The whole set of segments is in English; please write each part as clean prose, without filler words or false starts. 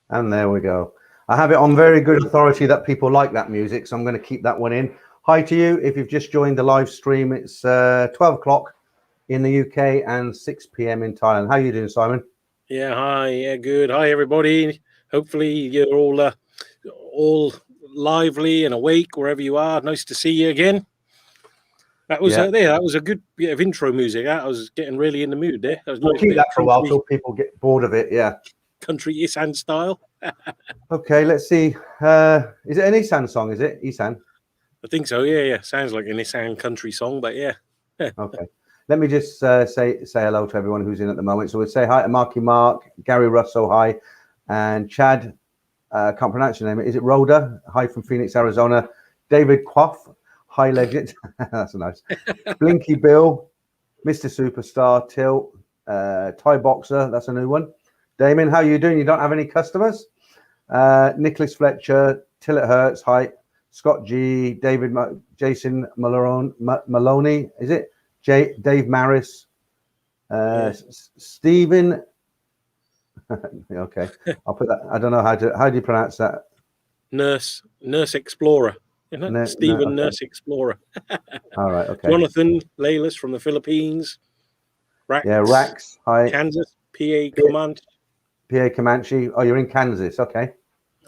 And there we go. I have it on very good authority that people like that music, so I'm going to keep that one in. Hi to you. If you've just joined the live stream, it's 12 o'clock in the UK and 6 p.m. in Thailand. How are you doing, Simon? Yeah, hi. Yeah, good. Hi, everybody. Hopefully you're all lively and awake wherever you are. Nice to see you again. That was that was a good bit of intro music. I was getting really in the mood there. That was we'll keep that for a while till people get bored of it. Yeah, country Isan style. Okay, let's see. Is it an Isan song? Is it Isan? I think so. Yeah. Sounds like an Isan country song, but yeah. Okay. Let me just say hello to everyone who's in at the moment. So we'll say hi to Marky Mark, Gary Russell, hi, and Chad. Can't pronounce your name. Is it Rhoda? Hi from Phoenix, Arizona. David Quaff, hi legend. That's nice. Blinky Bill, Mr. Superstar, Tilt, Thai Boxer. That's a new one. Damien, how are you doing? You don't have any customers? Nicholas Fletcher, Till It Hurts, hi. Scott G, David, Jason Maloney, is it? Dave Maris, Stephen. Okay, I'll put that. I don't know how do you pronounce that? Nurse Explorer. Stephen, okay. Nurse Explorer. All right. Okay. Jonathan Laylis from the Philippines. Rax. Yeah, Rax. Hi. Kansas. PA Comanche. Oh, you're in Kansas. Okay.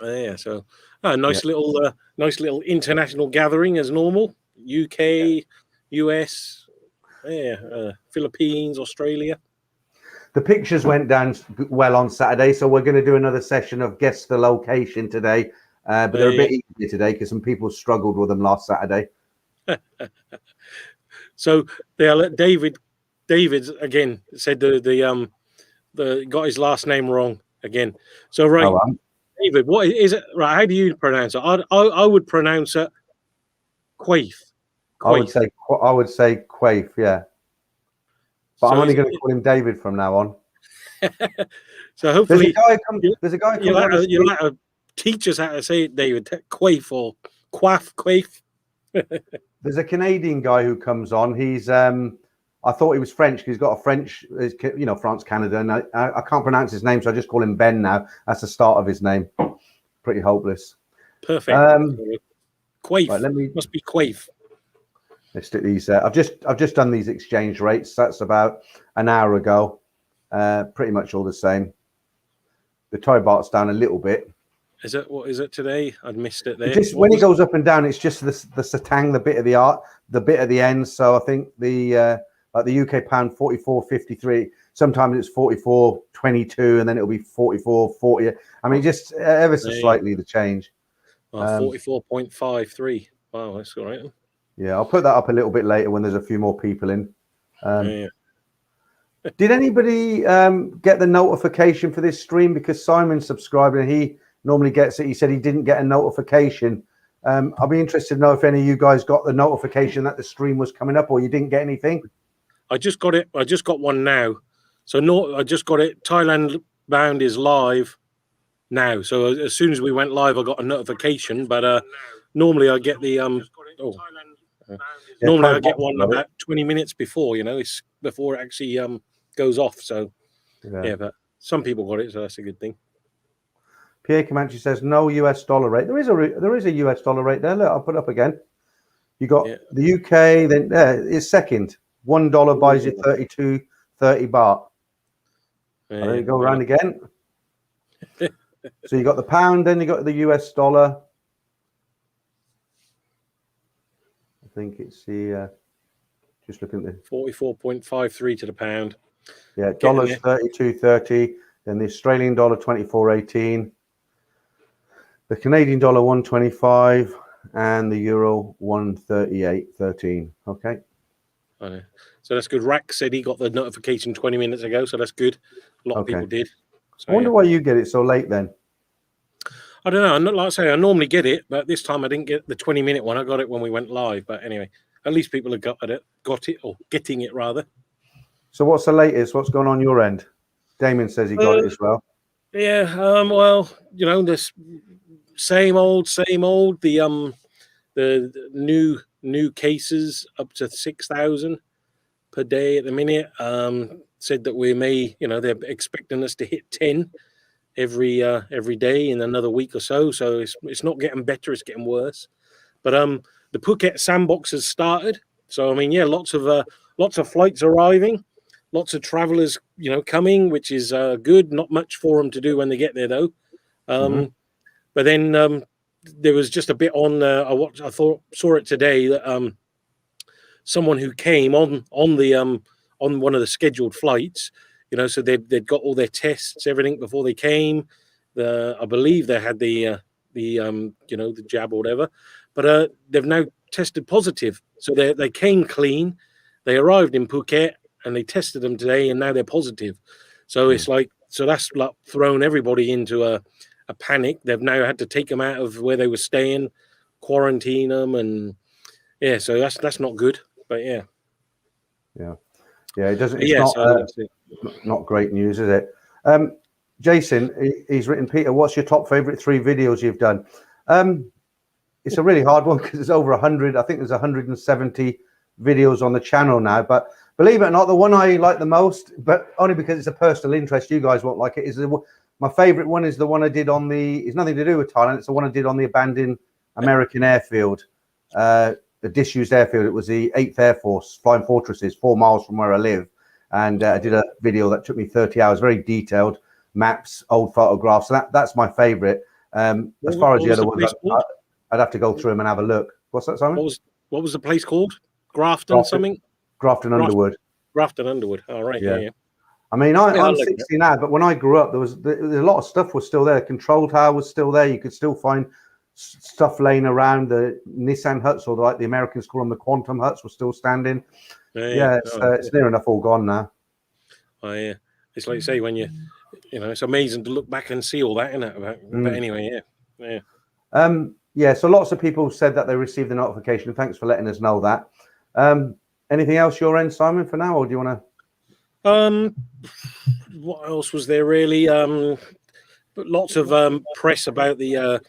Yeah. So, nice little international gathering as normal. UK, US. Yeah, Philippines, Australia. The pictures went down well on Saturday, so we're going to do another session of Guess the Location today. But they're a bit easier today because some people struggled with them last Saturday. So David again said the got his last name wrong again. So David, what is it? Right, how do you pronounce it? I would pronounce it Quaif. I would say Quaif, yeah. But so I'm only going to call him David from now on. So hopefully there's a guy you'll have to teach us how to say it, David. Quaif or Quaif. There's a Canadian guy who comes on. He's I thought he was French because he's got a French, France, Canada, and I can't pronounce his name, so I just call him Ben now. That's the start of his name. Pretty hopeless. Perfect. Quaif. Right, must be Quaif. Let's do these. I've just done these exchange rates. That's about an hour ago. Pretty much all the same. The Thai baht's down a little bit. What is it today? I'd missed it there. When it goes up and down, it's just the satang, the bit of the art, the bit at the end. So I think the UK pound 44.53. Sometimes it's 44.22, and then it'll be 44.40. I mean, just ever so slightly the change. 44.53. Wow, that's all right. Yeah, I'll put that up a little bit later when there's a few more people in. Did anybody get the notification for this stream? Because Simon subscribed and he normally gets it. He said he didn't get a notification. I'll be interested to know if any of you guys got the notification that the stream was coming up, or you didn't get anything. I just got it. I just got one now. So I just got it. Thailand-Bound is live now. So as soon as we went live, I got a notification. But normally I get the normally I get one about 20 minutes before. It's before it actually goes off. So but some people got it, so that's a good thing. Pierre Comanche says no US dollar rate. There is a US dollar rate there. Look, I'll put it up again. You got the UK, then it's second. $1 buys you 32.30 baht. There you go around again. So you got the pound, then you got the US dollar. I think it's the just looking at the 44.53 to the pound. Yeah, dollars 32.30, then the Australian dollar 24.18, the Canadian dollar 125, and the euro 138.13. Okay. So that's good. Rack said he got the notification 20 minutes ago, so that's good. A lot of people did. So, I wonder why you get it so late then. I don't know. I'm not, like I say, I normally get it, but this time I didn't get the 20-minute one. I got it when we went live. But anyway, at least people have got it, or getting it rather. So what's the latest? What's going on your end? Damien says he got it as well. Yeah. Well, this same old. The new cases up to 6,000 per day at the minute. Said that we may, they're expecting us to hit 10 every day in another week or so. So it's not getting better; it's getting worse. But the Phuket sandbox has started. So I mean, yeah, lots of flights arriving, lots of travellers, coming, which is good. Not much for them to do when they get there, though. But then there was just a bit on. I saw it today that someone who came on one of the scheduled flights, so they'd got all their tests, everything before they came. I believe they had the jab or whatever, but they've now tested positive. So they came clean, they arrived in Phuket and they tested them today, and now they're positive. So it's that's like thrown everybody into a panic. They've now had to take them out of where they were staying, quarantine them, and yeah, so that's not good. But yeah. It doesn't. It's not great news, is it? Jason, he's written, Peter, what's your top favorite 3 videos you've done? It's a really hard one because there's over 100. I think there's 170 videos on the channel now. But believe it or not, the one I like the most, but only because it's a personal interest, you guys won't like it, is my favorite one is the one I did on it's nothing to do with Thailand. It's the one I did on the abandoned American airfield, the disused airfield. It was the 8th Air Force Flying Fortresses, 4 miles from where I live. And I did a video that took me 30 hours, very detailed maps, old photographs. So that's my favorite. As far as the other ones, I'd have to go through them and have a look. What's that, Simon? What was the place called? Grafton something? Grafton Underwood. Grafton Underwood. All right. Yeah. I mean, I'm 60 now, but when I grew up, there was a lot of stuff was still there. Control tower was still there. You could still find stuff laying around. The Nissan huts, or like the Americans call them, the Quantum huts, were still standing. It's near enough all gone now. Oh yeah, it's like you say, when it's amazing to look back and see all that, isn't it? But anyway, so lots of people said that they received the notification. Thanks for letting us know that. Anything else your end, Simon, for now, or do you want to? What else was there really? But lots of press about the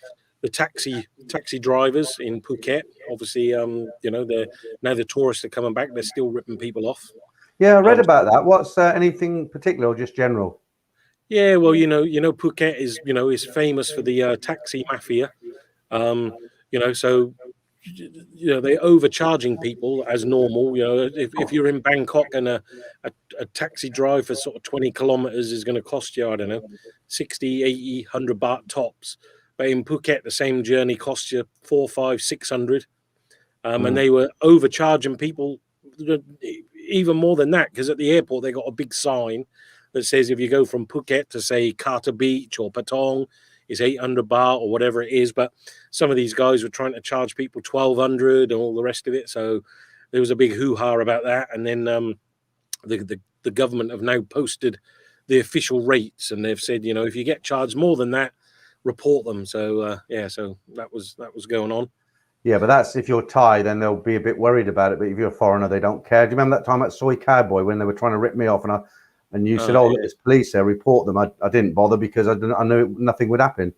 taxi drivers in Phuket. Obviously, now the tourists are coming back, they're still ripping people off. Yeah, I read about that. What's anything particular or just general? Yeah, well, Phuket is famous for the taxi mafia. So they're overcharging people as normal. If you're in Bangkok and a taxi drive for sort of 20 kilometers is going to cost you, I don't know, 60, 80, 100 baht tops. But in Phuket, the same journey costs you 400, 500, 600. And they were overcharging people even more than that, because at the airport, they got a big sign that says if you go from Phuket to, say, Carter Beach or Patong, it's 800 baht or whatever it is. But some of these guys were trying to charge people 1,200 and all the rest of it. So there was a big hoo-ha about that. And then the government have now posted the official rates, and they've said, if you get charged more than that, report them. So so that was going on. Yeah, but that's if you're Thai, then they'll be a bit worried about it. But if you're a foreigner, they don't care. Do you remember that time at Soy Cowboy when they were trying to rip me off, and you said, there's police there, report them. I didn't bother because I knew nothing would happen.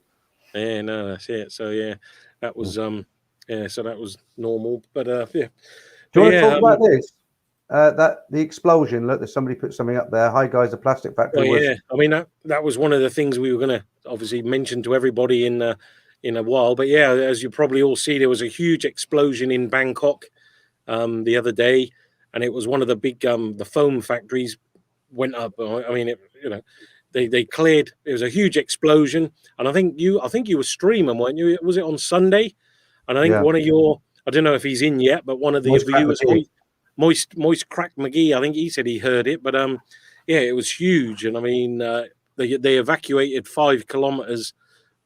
Yeah, no, that's it. So yeah, that was so that was normal. But yeah. Do you want to talk about this? That the explosion. Look, there's somebody put something up there. Hi guys, the plastic factory. I mean that was one of the things we were going to obviously mention to everybody in a while. But yeah, as you probably all see, there was a huge explosion in Bangkok the other day, and it was one of the big the foam factories went up. I mean, they cleared. It was a huge explosion, and I think you were streaming, weren't you? Was it on Sunday? And I think one of your, I don't know if he's in yet, but one of the viewers, Moist Crack McGee, I think he said he heard it. But it was huge, and I mean, they evacuated 5 kilometers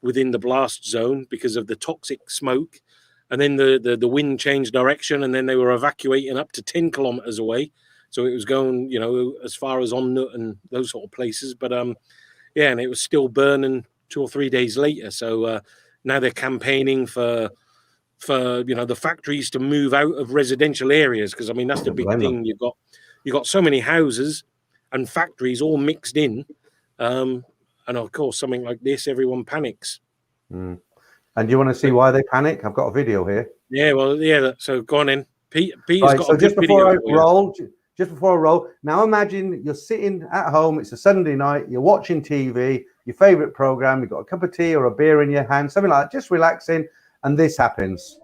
within the blast zone because of the toxic smoke, and then the wind changed direction, and then they were evacuating up to 10 kilometers away. So it was going, as far as On Nut and those sort of places. But and it was still burning 2 or 3 days later. So now they're campaigning for the factories to move out of residential areas, because I mean that's the big thing. You've got so many houses and factories all mixed in, and of course something like this, everyone panics. And do you want to see why they panic? I've got a video here. Yeah, well, yeah. So go on in. Peter's got so a just good before video. Just before I roll, now imagine you're sitting at home, it's a Sunday night, you're watching TV, your favorite program, you've got a cup of tea or a beer in your hand, something like that, just relaxing, and this happens.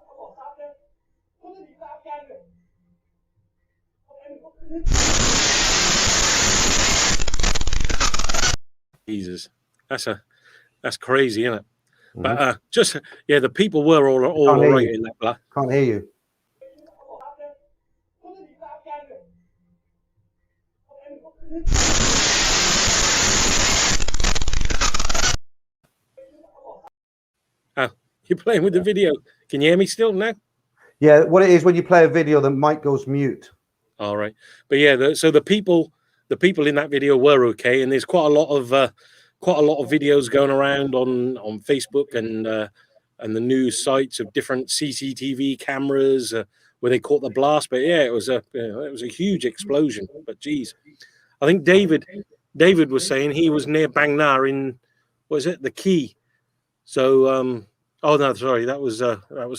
Jesus, that's crazy, isn't it? But just the people were all right in that blood. Can't hear you. Oh, you're playing with the video. Can you hear me still now? Yeah, what it is when you play a video, the mic goes mute. All right, but yeah, so the people in that video were okay, and there's quite a lot of videos going around on Facebook and the news sites of different CCTV cameras where they caught the blast. But yeah, it was a huge explosion. But geez, I think David was saying he was near Bang Na in, was it the Key? So oh no, sorry, that was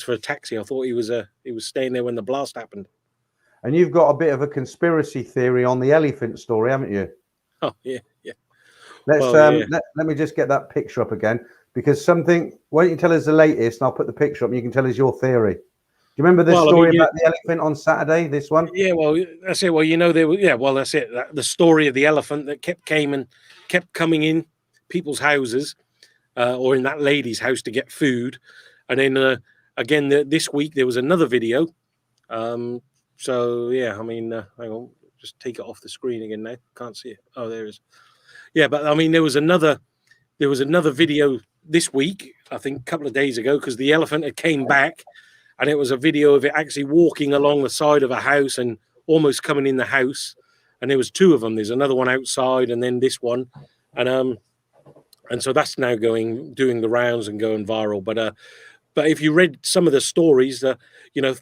for a taxi. I thought he was staying there when the blast happened. And you've got a bit of a conspiracy theory on the elephant story, haven't you? Oh yeah. Let's let me just get that picture up again, because why don't you tell us the latest, and I'll put the picture up and you can tell us your theory. Do you remember the story about the elephant on Saturday, this one? Yeah, well, that's it. Well, that's it. The story of the elephant that kept coming in people's houses or in that lady's house to get food. And then again, this week, there was another video. So, yeah, I mean, hang on, just take it off the screen again now. Can't see it. Oh, there it is. Yeah, but I mean, there was another video this week, I think a couple of days ago, because the elephant had came back, and it was a video of it actually walking along the side of a house and almost coming in the house. And there was two of them. There's another one outside, and then this one, and so that's now doing the rounds and going viral. But if you read some of the stories,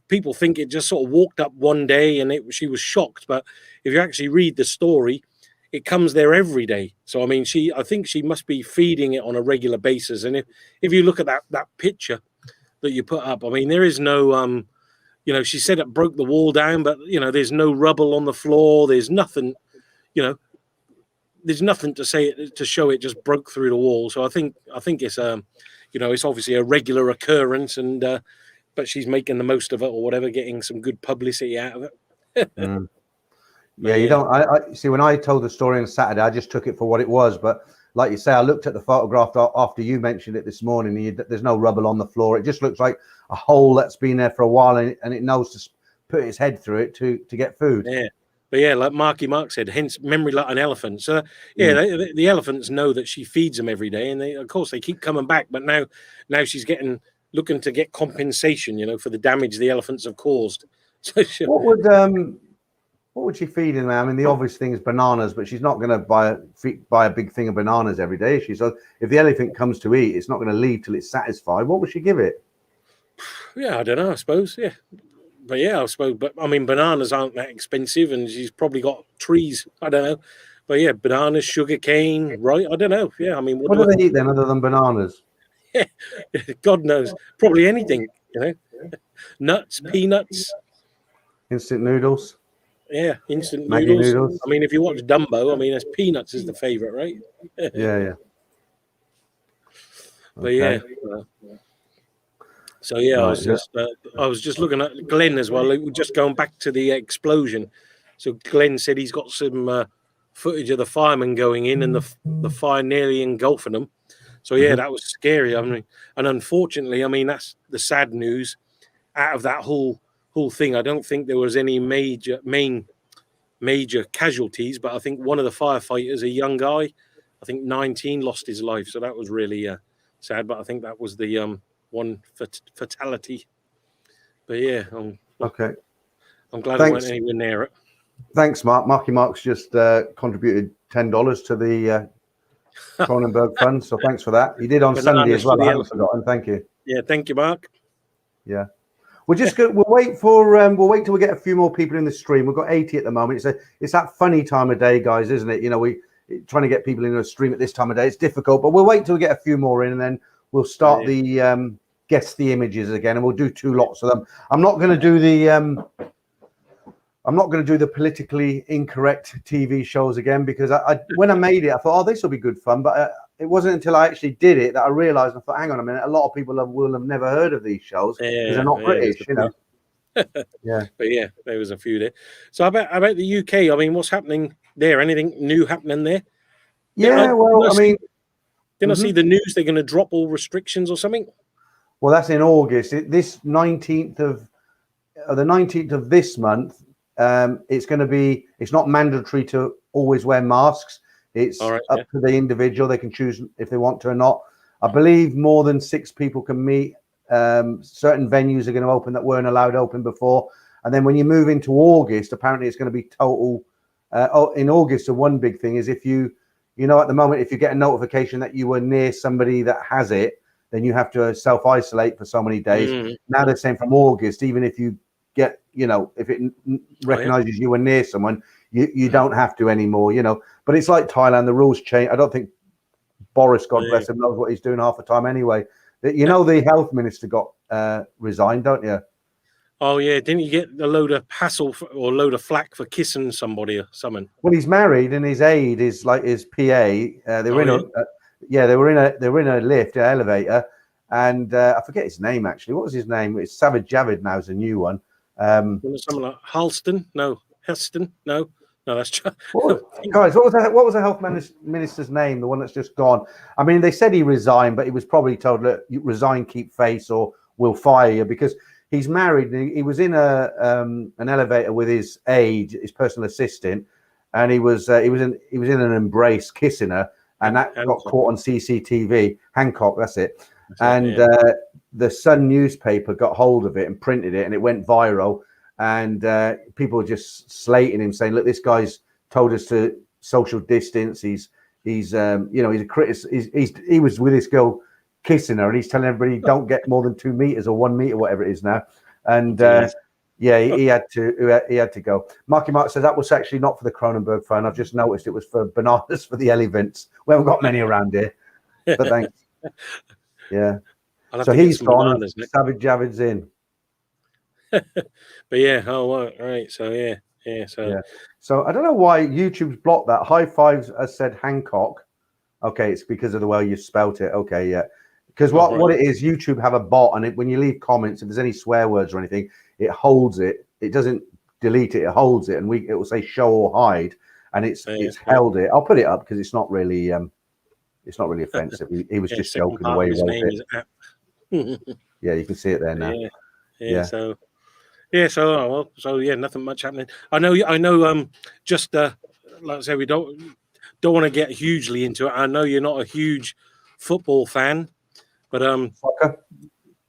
people think it just sort of walked up one day and she was shocked. But if you actually read the story, it comes there every day. So, I mean, I think she must be feeding it on a regular basis. And if you look at that picture that you put up, I mean, there is no, she said it broke the wall down, but, there's no rubble on the floor. There's nothing, there's nothing to show it just broke through the wall. So I think it's, it's obviously a regular occurrence, and but she's making the most of it or whatever, getting some good publicity out of it. Yeah, you don't. I see. When I told the story on Saturday, I just took it for what it was. But like you say, I looked at the photograph after you mentioned it this morning. And there's no rubble on the floor. It just looks like a hole that's been there for a while, and it knows to put its head through it to get food. Yeah. But yeah, like Marky Mark said, hence memory like an elephant. So yeah, the elephants know that she feeds them every day, and of course they keep coming back. But now she's looking to get compensation, for the damage the elephants have caused. So what would she feed him? I mean, the obvious thing is bananas, but she's not going to buy a big thing of bananas every day, is she? So if the elephant comes to eat, it's not going to leave till it's satisfied. What would she give it? Yeah, I don't know. I suppose, yeah. But yeah, I suppose. But I mean, bananas aren't that expensive, and she's probably got trees. I don't know. But yeah, bananas, sugar cane, right? I don't know. Yeah, I mean, what do they eat then, other than bananas? Yeah, God knows. Probably anything. Nuts, peanuts, instant noodles. Yeah, instant Maggie noodles. I mean, if you watch Dumbo, I mean, peanuts is the favorite, right? Yeah. But yeah. So yeah, right, I was just looking at Glenn as well. Just going back to the explosion. So Glenn said he's got some footage of the firemen going in and the fire nearly engulfing them. So yeah, that was scary. I mean, and unfortunately, I mean, that's the sad news out of that whole thing. I don't think there was any major casualties, but I think one of the firefighters, a young guy, I think 19, lost his life. So that was really sad. But I think that was the one fatality. But yeah, I'm glad I weren't anywhere near it. Thanks, Mark. Marky Mark's just contributed $10 to the Cronenberg Fund, so thanks for that. He did on Sunday as well. I haven't forgotten. Thank you. Yeah, thank you, Mark. Yeah, we'll wait till we get a few more people in the stream. We've got 80 at the moment. It's that funny time of day, guys, isn't it? We trying to get people in the stream at this time of day. It's difficult, but we'll wait till we get a few more in, and then we'll start the guess the images again, and we'll do 2 lots of them. I'm not going to do the politically incorrect TV shows again, because when I made it, I thought, this will be good fun. But it wasn't until I actually did it that I realised. I thought, hang on a minute, a lot of people will have never heard of these shows because they're not British, you know. Yeah, but yeah, there was a few there. So about the UK, I mean, what's happening there? Anything new happening there? Yeah, well, I mean, didn't I see the news they're going to drop all restrictions or something? Well, that's in August. This 19th of the 19th of this month. It's going to be. It's not mandatory to always wear masks. It's up to the individual. They can choose if they want to or not. I believe more than 6 people can meet. Certain venues are going to open that weren't allowed open before. And then when you move into August, apparently it's going to be total. In August, the one big thing is if you at the moment, if you get a notification that you were near somebody that has it, then you have to self-isolate for so many days. Now they're saying from August, even if you get, if it recognizes you were near someone, you don't have to anymore, But it's like Thailand, the rules change. I don't think Boris, God bless him, knows what he's doing half the time anyway. The health minister got resigned, don't you? Oh, yeah. Didn't you get a load of hassle or a load of flack for kissing somebody or something? Well, he's married and his aide is like his PA. They were they were in a lift, an elevator, and I forget his name actually. What was his name? It's Savage Javid now. Is a new one. Something like Halston? No, Heston? No, that's guys. What was the health minister's name? The one that's just gone. I mean, they said he resigned, but he was probably told, "Look, you resign, keep face, or we'll fire you," because he's married. And he was in an elevator with his aide, his personal assistant, and he was in an embrace kissing her. And that got caught on CCTV. Hancock, that's it. The Sun newspaper got hold of it and printed it, and it went viral. And people were just slating him, saying, "Look, this guy's told us to social distance. He's he's a critic. He was with this girl kissing her, and he's telling everybody don't get more than 2 meters or 1 meter, whatever it is now." And he had to go. Marky Mark says that was actually not for the Cronenberg fan. I've just noticed it was for bananas for the Elephants. We haven't got many around here, but thanks. Yeah. So he's gone. Savage Javid's in. But yeah, right. So So I don't know why YouTube's blocked that. High Fives has said Hancock. Okay, it's because of the way you spelt it. Okay, yeah. Because what it is, YouTube have a bot, and when you leave comments, if there's any swear words or anything, it holds it. It doesn't delete it. It holds it, and it will say show or hide, and it's held it. I'll put it up because it's not really offensive. He was just joking the way he wrote it. Yeah, you can see it there now. So nothing much happening. I know. Just like I say, we don't want to get hugely into it. I know you're not a huge football fan, but it's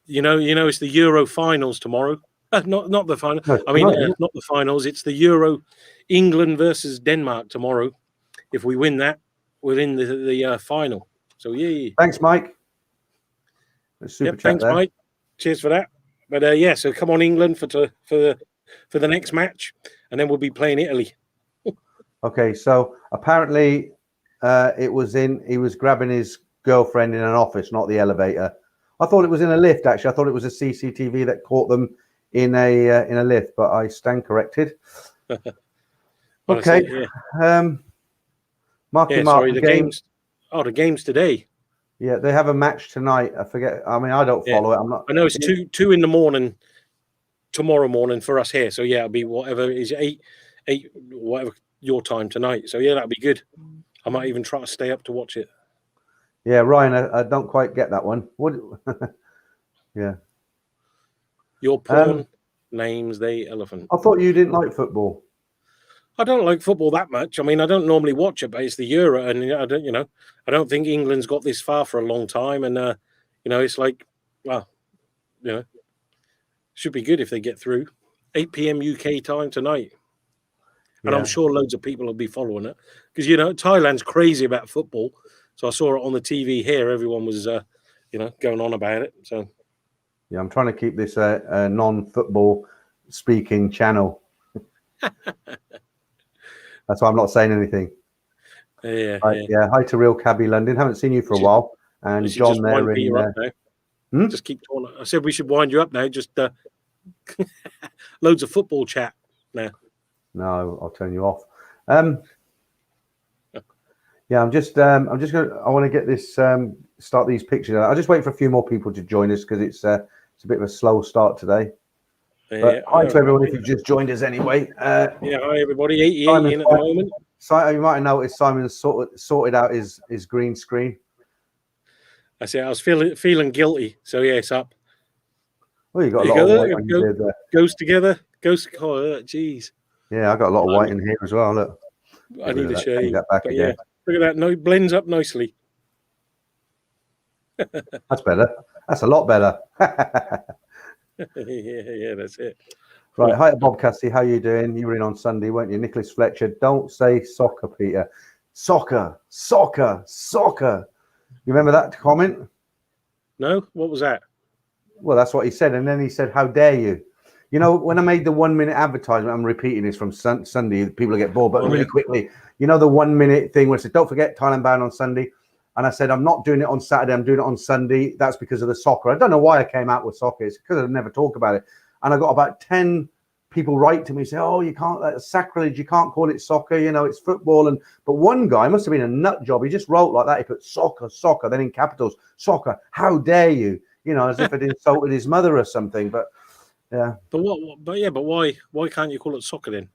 the Euro finals tomorrow. Not the final. No, not the finals. It's the Euro, England versus Denmark tomorrow. If we win that, we're in the final. So yeah. Thanks, Mike. Thanks, Mike. Cheers for that. But so come on, England for the next match, and then we'll be playing Italy. Okay, so apparently he was grabbing his girlfriend in an office, not the elevator. I thought it was in a lift. Actually, I thought it was a CCTV that caught them in a lift, but I stand corrected. Okay. Mark, the games. Oh, the games today. Yeah, they have a match tonight. I forget. I mean, I don't follow it. I'm not. I know it's 2 in the morning tomorrow morning for us here. So yeah, it'll be whatever it is 8 whatever your time tonight. So yeah, that'll be good. I might even try to stay up to watch it. Yeah, Ryan, I don't quite get that one. What? Yeah. Your pawn names the elephant. I thought you didn't like football. I don't like football that much. I mean, I don't normally watch it, but it's the Euro, and I don't think England's got this far for a long time, and it's like, well, should be good if they get through. 8 p.m. UK time tonight, and I'm sure loads of people will be following it because Thailand's crazy about football. So I saw it on the TV here. Everyone was, going on about it. So yeah, I'm trying to keep this a non-football speaking channel. That's why I'm not saying anything. Yeah. Hi to Real Cabby London. Haven't seen you for a while. And John there in Just keep talking. I said we should wind you up now. Just loads of football chat now. No, I'll turn you off. Yeah, I'm just gonna. I want to get this start these pictures. I'll just wait for a few more people to join us because it's a bit of a slow start today. But hi to everyone if you've just joined us anyway. Yeah, hi everybody. 88 Simon's in at the moment. You might have noticed Simon's sorted out his green screen. I say I was feeling guilty, so yeah, it's up. Well, you got a lot of white on your beard there. Goes together. Jeez. Yeah, I got a lot of white in here as well. Look, I need to show you that back again. Yeah, look at that. No, it blends up nicely. That's better. That's a lot better. yeah, that's it. Right, hi Bob Cassie, how you doing? You were in on Sunday, weren't you? Nicholas Fletcher, don't say soccer, Peter. Soccer. You remember that comment? No, what was that? Well, that's what he said, and then he said, "How dare you?" You know, when I made the 1 minute advertisement, I'm repeating this from Sunday. People get bored, but really quickly, you know, the 1 minute thing where I said, "Don't forget Thailand-Bound on Sunday," and I said, "I'm not doing it on Saturday. I'm doing it on Sunday." That's because of the soccer. I don't know why I came out with soccer. It's because I never talk about it. And I got about 10 people write to me say, "Oh, you can't, that's sacrilege. You can't call it soccer. You know, it's football." And but one guy must have been a nut job. He just wrote like that. He put soccer, then in capitals, soccer. How dare you? You know, as if it insulted his mother or something. But yeah. But why can't you call it soccer then?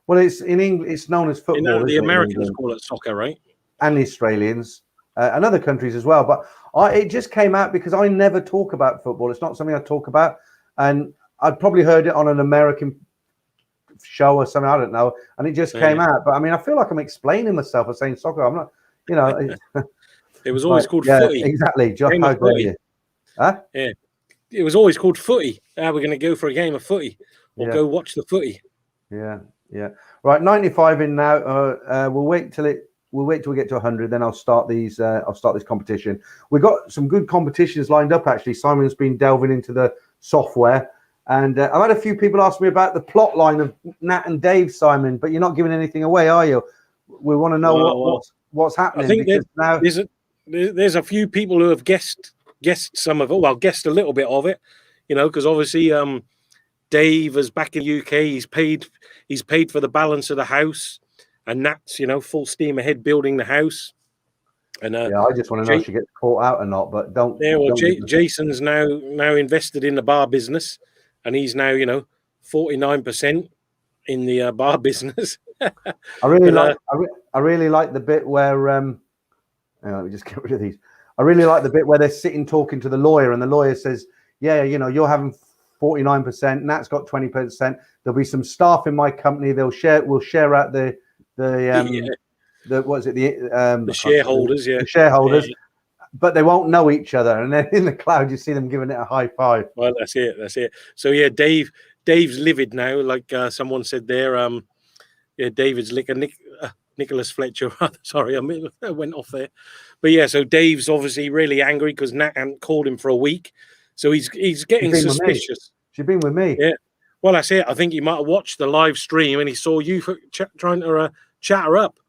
Well, it's in England. It's known as football. You know, the Americans call it soccer, right? And the Australians and other countries as well. But it just came out because I never talk about football. It's not something I talk about, and I'd probably heard it on an American show or something. I don't know, and it just came out. But I mean, I feel like I'm explaining myself or saying soccer. I'm not, you know. It was always called footy. Exactly. How dare you? Huh? Yeah, it was always called footy. We're going to go for a game of footy or go watch the footy. Yeah. Right, 95 in now. We'll wait till we get to 100. Then I'll start these. I'll start this competition. We've got some good competitions lined up. Actually, Simon's been delving into the software, and I've had a few people ask me about the plot line of Nat and Dave, Simon. But you're not giving anything away, are you? We want to know what's happening. I think now there's a few people who have guessed some of it. Well, guessed a little bit of it, you know, because obviously Dave is back in the UK. He's paid for the balance of the house, and Nat's, you know, full steam ahead building the house. And I just want to know if she gets caught out or not. But don't. Yeah, well, Jason's now invested in the bar business, and he's now, you know, 49% in the bar business. I really like the bit where let me just get rid of these. I really like the bit where they're sitting talking to the lawyer, and the lawyer says, "Yeah, you know, you're having 49%. Nat's got 20%. There'll be some staff in my company. We'll share out the shareholders, the shareholders, but they won't know each other." And then in the cloud, you see them giving it a high five. Well, that's it. So yeah, Dave's livid now, like someone said there. David's Nicholas Fletcher. Sorry, I went off there. But yeah, so Dave's obviously really angry because Nat hadn't called him for a week. So he's getting suspicious. She's been with me. Yeah. Well, that's it. I think he might have watched the live stream and he saw you trying to chat her up.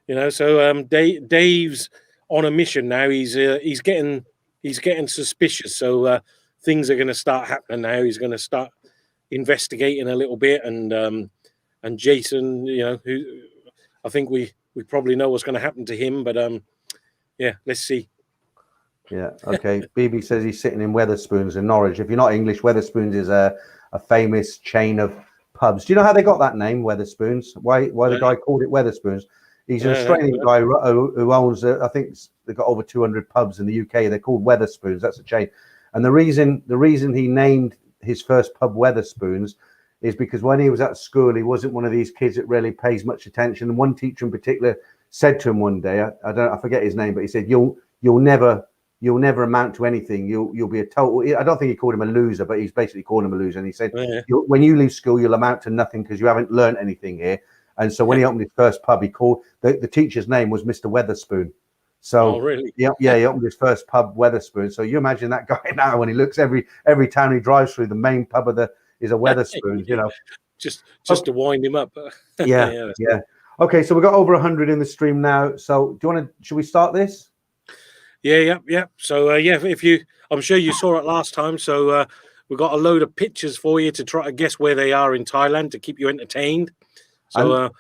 You know, so Dave's on a mission now. He's getting suspicious. So things are going to start happening now. He's going to start investigating a little bit, and Jason, you know, who I think we probably know what's going to happen to him, but yeah, let's see. Yeah, okay. BB says he's sitting in Wetherspoons in Norwich. If you're not English, Wetherspoons is a famous chain of pubs. Do you know how they got that name, Wetherspoons? Why the guy called it Wetherspoons? He's an Australian guy who owns, I think they've got over 200 pubs in the UK. They're called Wetherspoons. That's a chain. And the reason he named his first pub Wetherspoons is because when he was at school, he wasn't one of these kids that really pays much attention. And one teacher in particular said to him one day, I forget his name, but he said, you'll never amount to anything. You'll be a total. I don't think he called him a loser, but he's basically called him a loser. And he said, when you leave school, you'll amount to nothing because you haven't learned anything here. And so when he opened his first pub, he called the teacher's name was Mr. Wetherspoon. So really? Yeah, he opened his first pub, Wetherspoon. So you imagine that guy now when he looks every town he drives through, the main pub is a Wetherspoon. You know, just to wind him up. Yeah. Okay, so we've got over 100 in the stream now. So should we start this? Yeah. So I'm sure you saw it last time. So we've got a load of pictures for you to try to guess where they are in Thailand to keep you entertained. So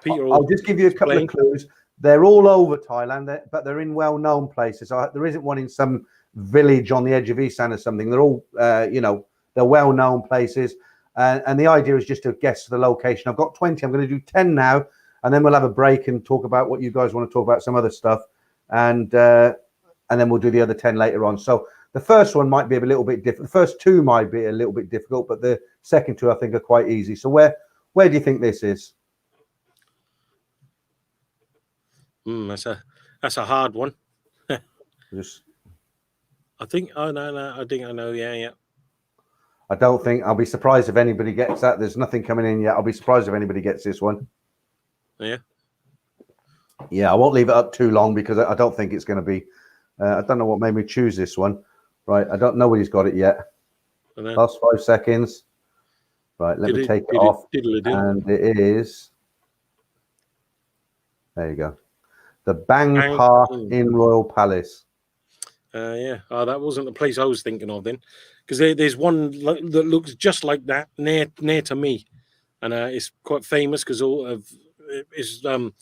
Peter, I'll just give you a couple of clues. they're all over Thailand, but they're in well-known places. There isn't one in some village on the edge of Isan or something. They're all, they're well-known places. And the idea is just to guess the location. I've got 20. I'm going to do 10 now, and then we'll have a break and talk about what you guys want to talk about, some other stuff. And then we'll do the other 10 later on. So the first one might be a little bit different. The first two might be a little bit difficult, but the second two I think are quite easy. So where do you think this is? That's a hard one. Just, I think. Oh no, I think I know. Yeah. I don't think. I'll be surprised if anybody gets that. There's nothing coming in yet. I'll be surprised if anybody gets this one. Yeah. Yeah, I won't leave it up too long because I don't think it's going to be. I don't know what made me choose this one. Right, I don't know where he's got it yet. Last 5 seconds. Right, let me take it off. And it is. There you go. The Bangkok in Royal Palace. Yeah. Oh, that wasn't the place I was thinking of then, because there's one that looks just like that near to me, and it's quite famous because all of it's right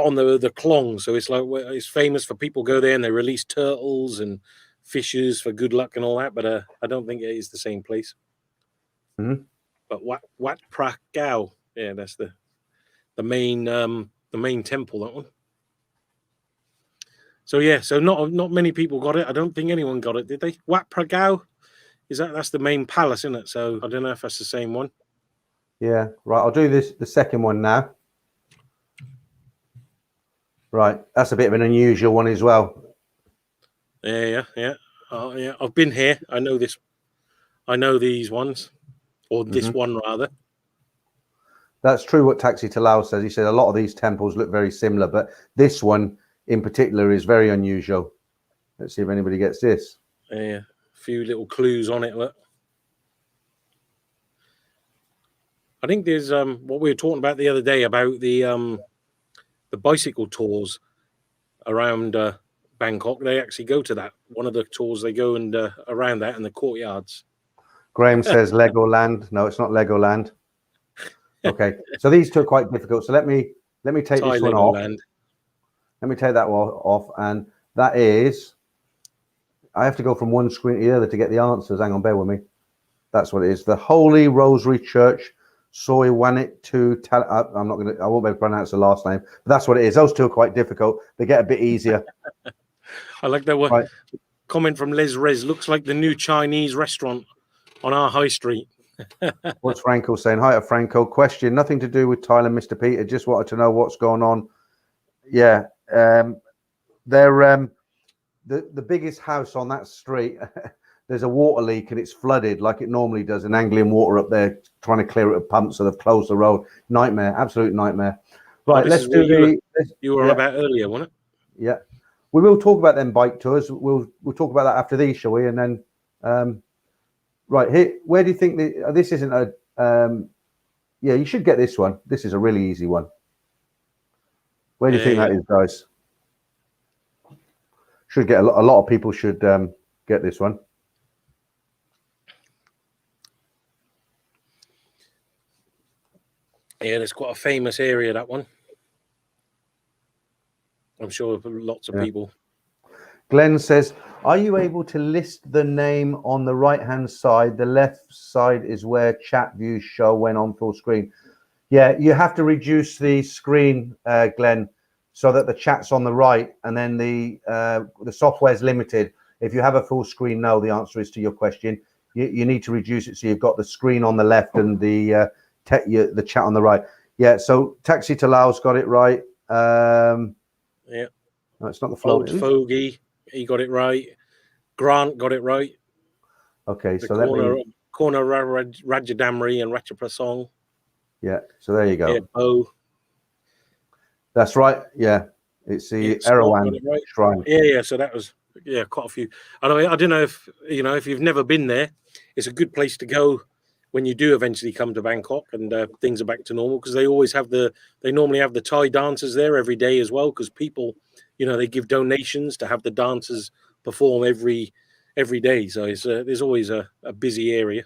on the Klong, so it's like it's famous for people go there and they release turtles and fishes for good luck and all that. But I don't think it is the same place. Mm-hmm. But Wat Pra Gao, yeah, that's the main temple, that one. So yeah, so not many people got it. I don't think anyone got it, did they? Wat Pra Gao, that's the main palace, isn't it? So I don't know if that's the same one. Yeah, right. I'll do the second one now. Right, that's a bit of an unusual one as well. Yeah. Oh, yeah. I've been here. I know this. I know these ones, or this one rather. That's true what Taxi to Laos says. He said a lot of these temples look very similar, but this one in particular is very unusual. Let's see if anybody gets this. Yeah, a few little clues on it. Look. I think there's what we were talking about the other day about the bicycle tours around Bangkok. They actually go to that. One of the tours they go and around that in the courtyards. Graham says Legoland. No, it's not Legoland. Okay, so these two are quite difficult. So let me take this one off. Let me take that one off, and that is. I have to go from one screen to the other to get the answers. Hang on, bear with me. That's what it is. The Holy Rosary Church, Soy Wanit to. I won't be able to pronounce the last name, but that's what it is. Those two are quite difficult. They get a bit easier. I like that one. Right. Comment from Les Rez. Looks like the new Chinese restaurant on our high street. What's Franco saying? Hi to Franco. Question, nothing to do with Thailand, Mr. Peter. Just wanted to know what's going on. Yeah, they're the biggest house on that street. There's a water leak and it's flooded like it normally does. And Anglian Water up there trying to clear it of pumps, so they've closed the road. Nightmare, absolute nightmare. Right, let's do you were on about earlier, wasn't it? Yeah, we will talk about them bike tours. We'll talk about that after these, shall we? And then. Right here, where do you think this isn't a? Yeah, you should get this one. This is a really easy one. Where do you think that is, guys? Should get a lot of people should get this one. Yeah, there's quite a famous area, that one. I'm sure lots of people. Glenn says, are you able to list the name on the right-hand side? The left side is where chat views show when on full screen. Yeah, you have to reduce the screen, Glenn, so that the chat's on the right, and then the software's limited. If you have a full screen, no, the answer is to your question. You need to reduce it so you've got the screen on the left and the chat on the right. Yeah, so Taxi to Laos got it right. Yeah. No, it's not the float. Old Fogey. He got it right. Grant got it right. Okay, the so corner Rajadamri and Ratchaprasong. Yeah, so there you go. Yeah, Bo. That's right. Yeah, it's the Erawan shrine. Yeah. So that was quite a few. I don't know if if you've never been there, it's a good place to go when you do eventually come to Bangkok and things are back to normal, because they normally have the Thai dancers there every day as well, because people. They give donations to have the dancers perform every day. So there's always a busy area.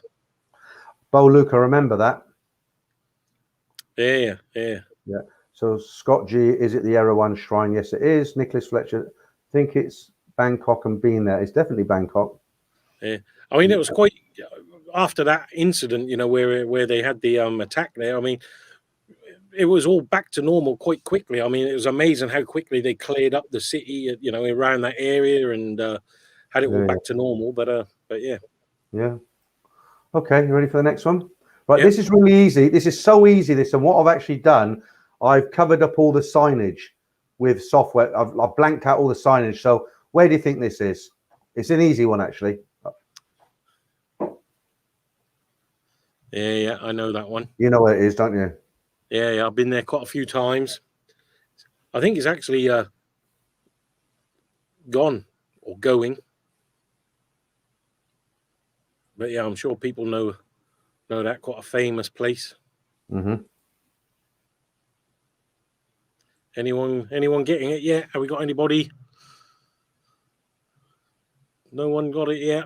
Bo Luca, remember that? Yeah. So So Scott G, is it the Erawan Shrine? Yes, it is. Nicholas Fletcher, I think it's Bangkok and been there. It's definitely Bangkok. Yeah, I mean, it was quite after that incident, you know, where they had the attack there. I mean, it was all back to normal quite quickly. I mean, it was amazing how quickly they cleared up the city, you know, around that area and had it all back to normal. But yeah. Yeah. Okay, you ready for the next one? Right, Yep. this is really easy. This is so easy. This, and what I've actually done, I've covered up all the signage with software. I've blanked out all the signage. So where do you think this is? It's an easy one, actually. Yeah, I know that one. You know where it is, don't you? Yeah, I've been there quite a few times. I think it's actually gone or going. But yeah, I'm sure people know that, quite a famous place. Mm-hmm. Anyone getting it yet? Have we got anybody? No one got it yet.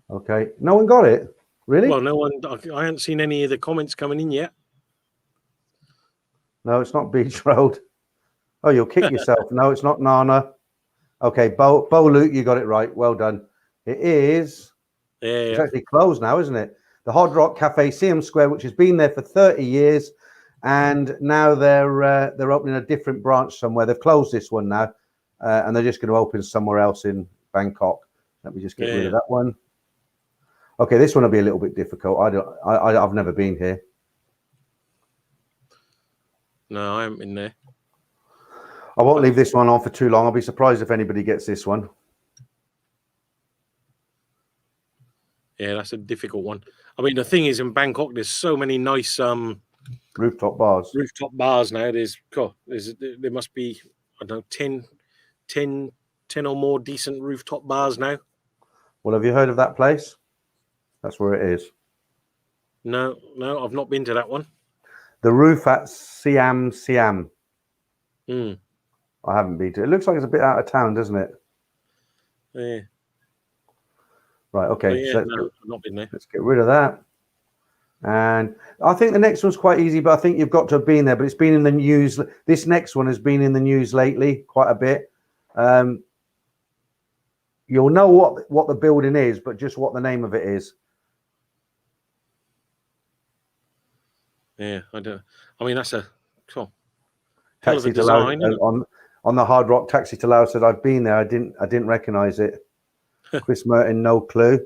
Okay, no one got it. Really? Well, no one. I haven't seen any of the comments coming in yet. No, it's not Beach Road. Oh, you'll kick yourself. No, it's not Nana. Okay, Bo Luke, you got it right. Well done. It is. Yeah, It's actually closed now, isn't it? The Hard Rock Cafe, Siam Square, which has been there for 30 years, and now they're opening a different branch somewhere. They've closed this one now, and they're just going to open somewhere else in Bangkok. Let me just get rid of that one. Okay, this one will be a little bit difficult. I've never been here. No, I haven't been there. I won't leave this one on for too long. I'll be surprised if anybody gets this one. Yeah, that's a difficult one. I mean, the thing is, in Bangkok, there's so many nice rooftop bars. Rooftop bars now. There must be, I don't know, 10 or more decent rooftop bars now. Well, have you heard of that place? That's where it is. No, I've not been to that one. The Roof at Siam. Hmm. I haven't been to it. It looks like it's a bit out of town, doesn't it? Yeah. Right, okay. Yeah, So I've not been there. Let's get rid of that. And I think the next one's quite easy, but I think you've got to have been there. But it's been in the news. This next one has been in the news lately quite a bit. You'll know what the building is, but just what the name of it is. Yeah, I don't. I mean, that's a cool. Taxi to Laos, on the Hard Rock. Taxi to Laos said I've been there. I didn't recognize it. Chris Merton, no clue.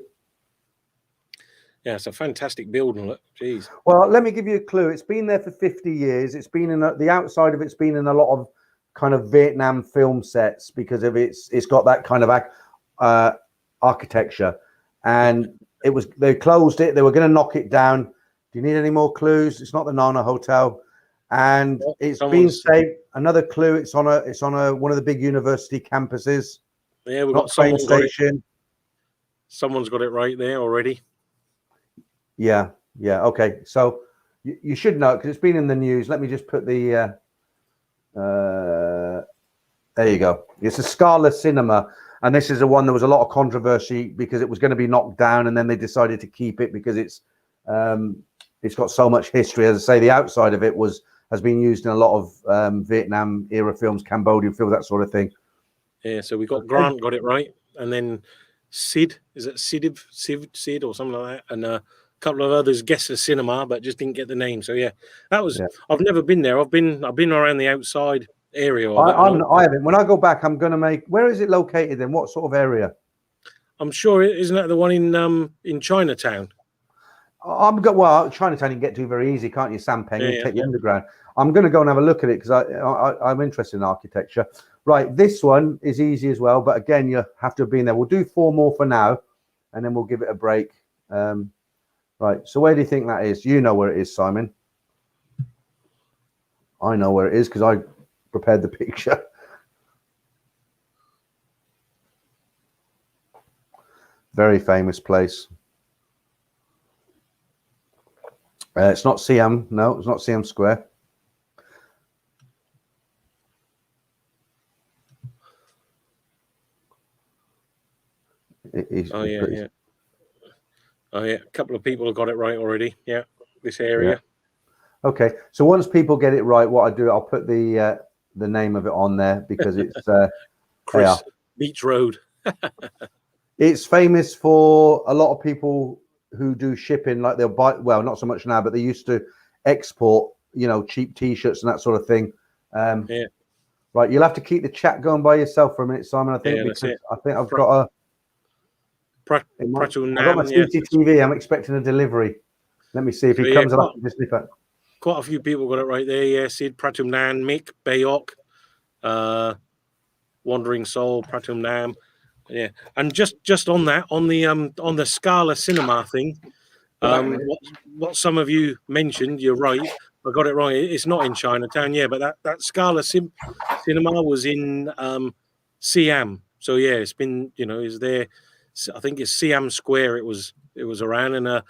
Yeah, it's a fantastic building. Look, jeez. Well, let me give you a clue. It's been there for 50 years. It's been in the outside of it's been in a lot of kind of Vietnam film sets because of it's got that kind of architecture. And they closed it. They were going to knock it down. Do you need any more clues? It's not the Nana Hotel, and it's been saved. Another clue. It's on one of the big university campuses. Yeah, we've got train station. Someone's got it right there already. Yeah. Okay, so you should know because it's been in the news. Let me just put the. There you go. It's a Scala Cinema, and this is the one. There was a lot of controversy because it was going to be knocked down, and then they decided to keep it because it's got so much history. As I say, the outside of it has been used in a lot of Vietnam era films, Cambodian films, that sort of thing. Yeah, so we got Grant got it right, and then Sid, is it Sid or something like that, and a couple of others guessed the cinema but just didn't get the name. So yeah, that was. Yeah. I've never been there. I've been around the outside area. I haven't. When I go back, I'm going to make. Where is it located? Then what sort of area? I'm sure isn't that the one in Chinatown? Well, Chinatown you can get to very easy, can't you? Sampeng, you take the underground. I'm going to go and have a look at it because I'm interested in architecture. Right, this one is easy as well, but again, you have to have been there. We'll do 4 more for now, and then we'll give it a break. Right, so where do you think that is? You know where it is, Simon. I know where it is because I prepared the picture. Very famous place. It's not Siam. No, it's not Siam Square. Oh yeah. A couple of people have got it right already. Yeah, this area. Okay, so once people get it right, what I do, I'll put the name of it on there because it's Chris Beach Road. It's famous for a lot of people who do shipping, like they'll buy, well, not so much now, but they used to export, cheap T-shirts and that sort of thing. Yeah. Right, you'll have to keep the chat going by yourself for a minute, Simon. I think because I think I've got I've got my CCTV. I'm expecting a delivery. Let me see if he comes up. Just nip out. Quite a few people got it right there. Yeah, Sid, Pratum Nan, Mick, Bayok, Wandering Soul, Pratum Nam. Yeah, and just on that, on the Scala Cinema thing, what some of you mentioned, you're right. I got it wrong. It's not in Chinatown, yeah, but that Scala Cinema was in Siam. So yeah, it's been is there. I think it's Siam Square. It was around, and I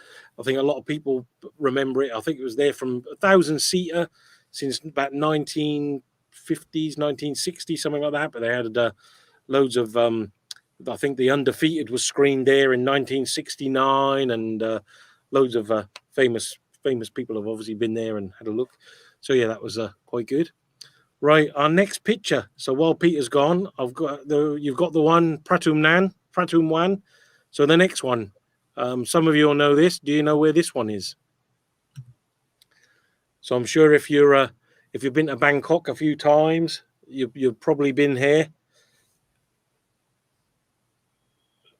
think a lot of people remember it. I think it was there from 1,000-seater since about 1950s, 1960s, something like that. But they had loads of. I think The Undefeated was screened there in 1969, and loads of famous people have obviously been there and had a look. So yeah, that was quite good. Right, our next picture. So while Peter's gone, you've got the one Pratum Wan. So the next one, some of you will know this. Do you know where this one is? So I'm sure if you've been to Bangkok a few times, you've probably been here.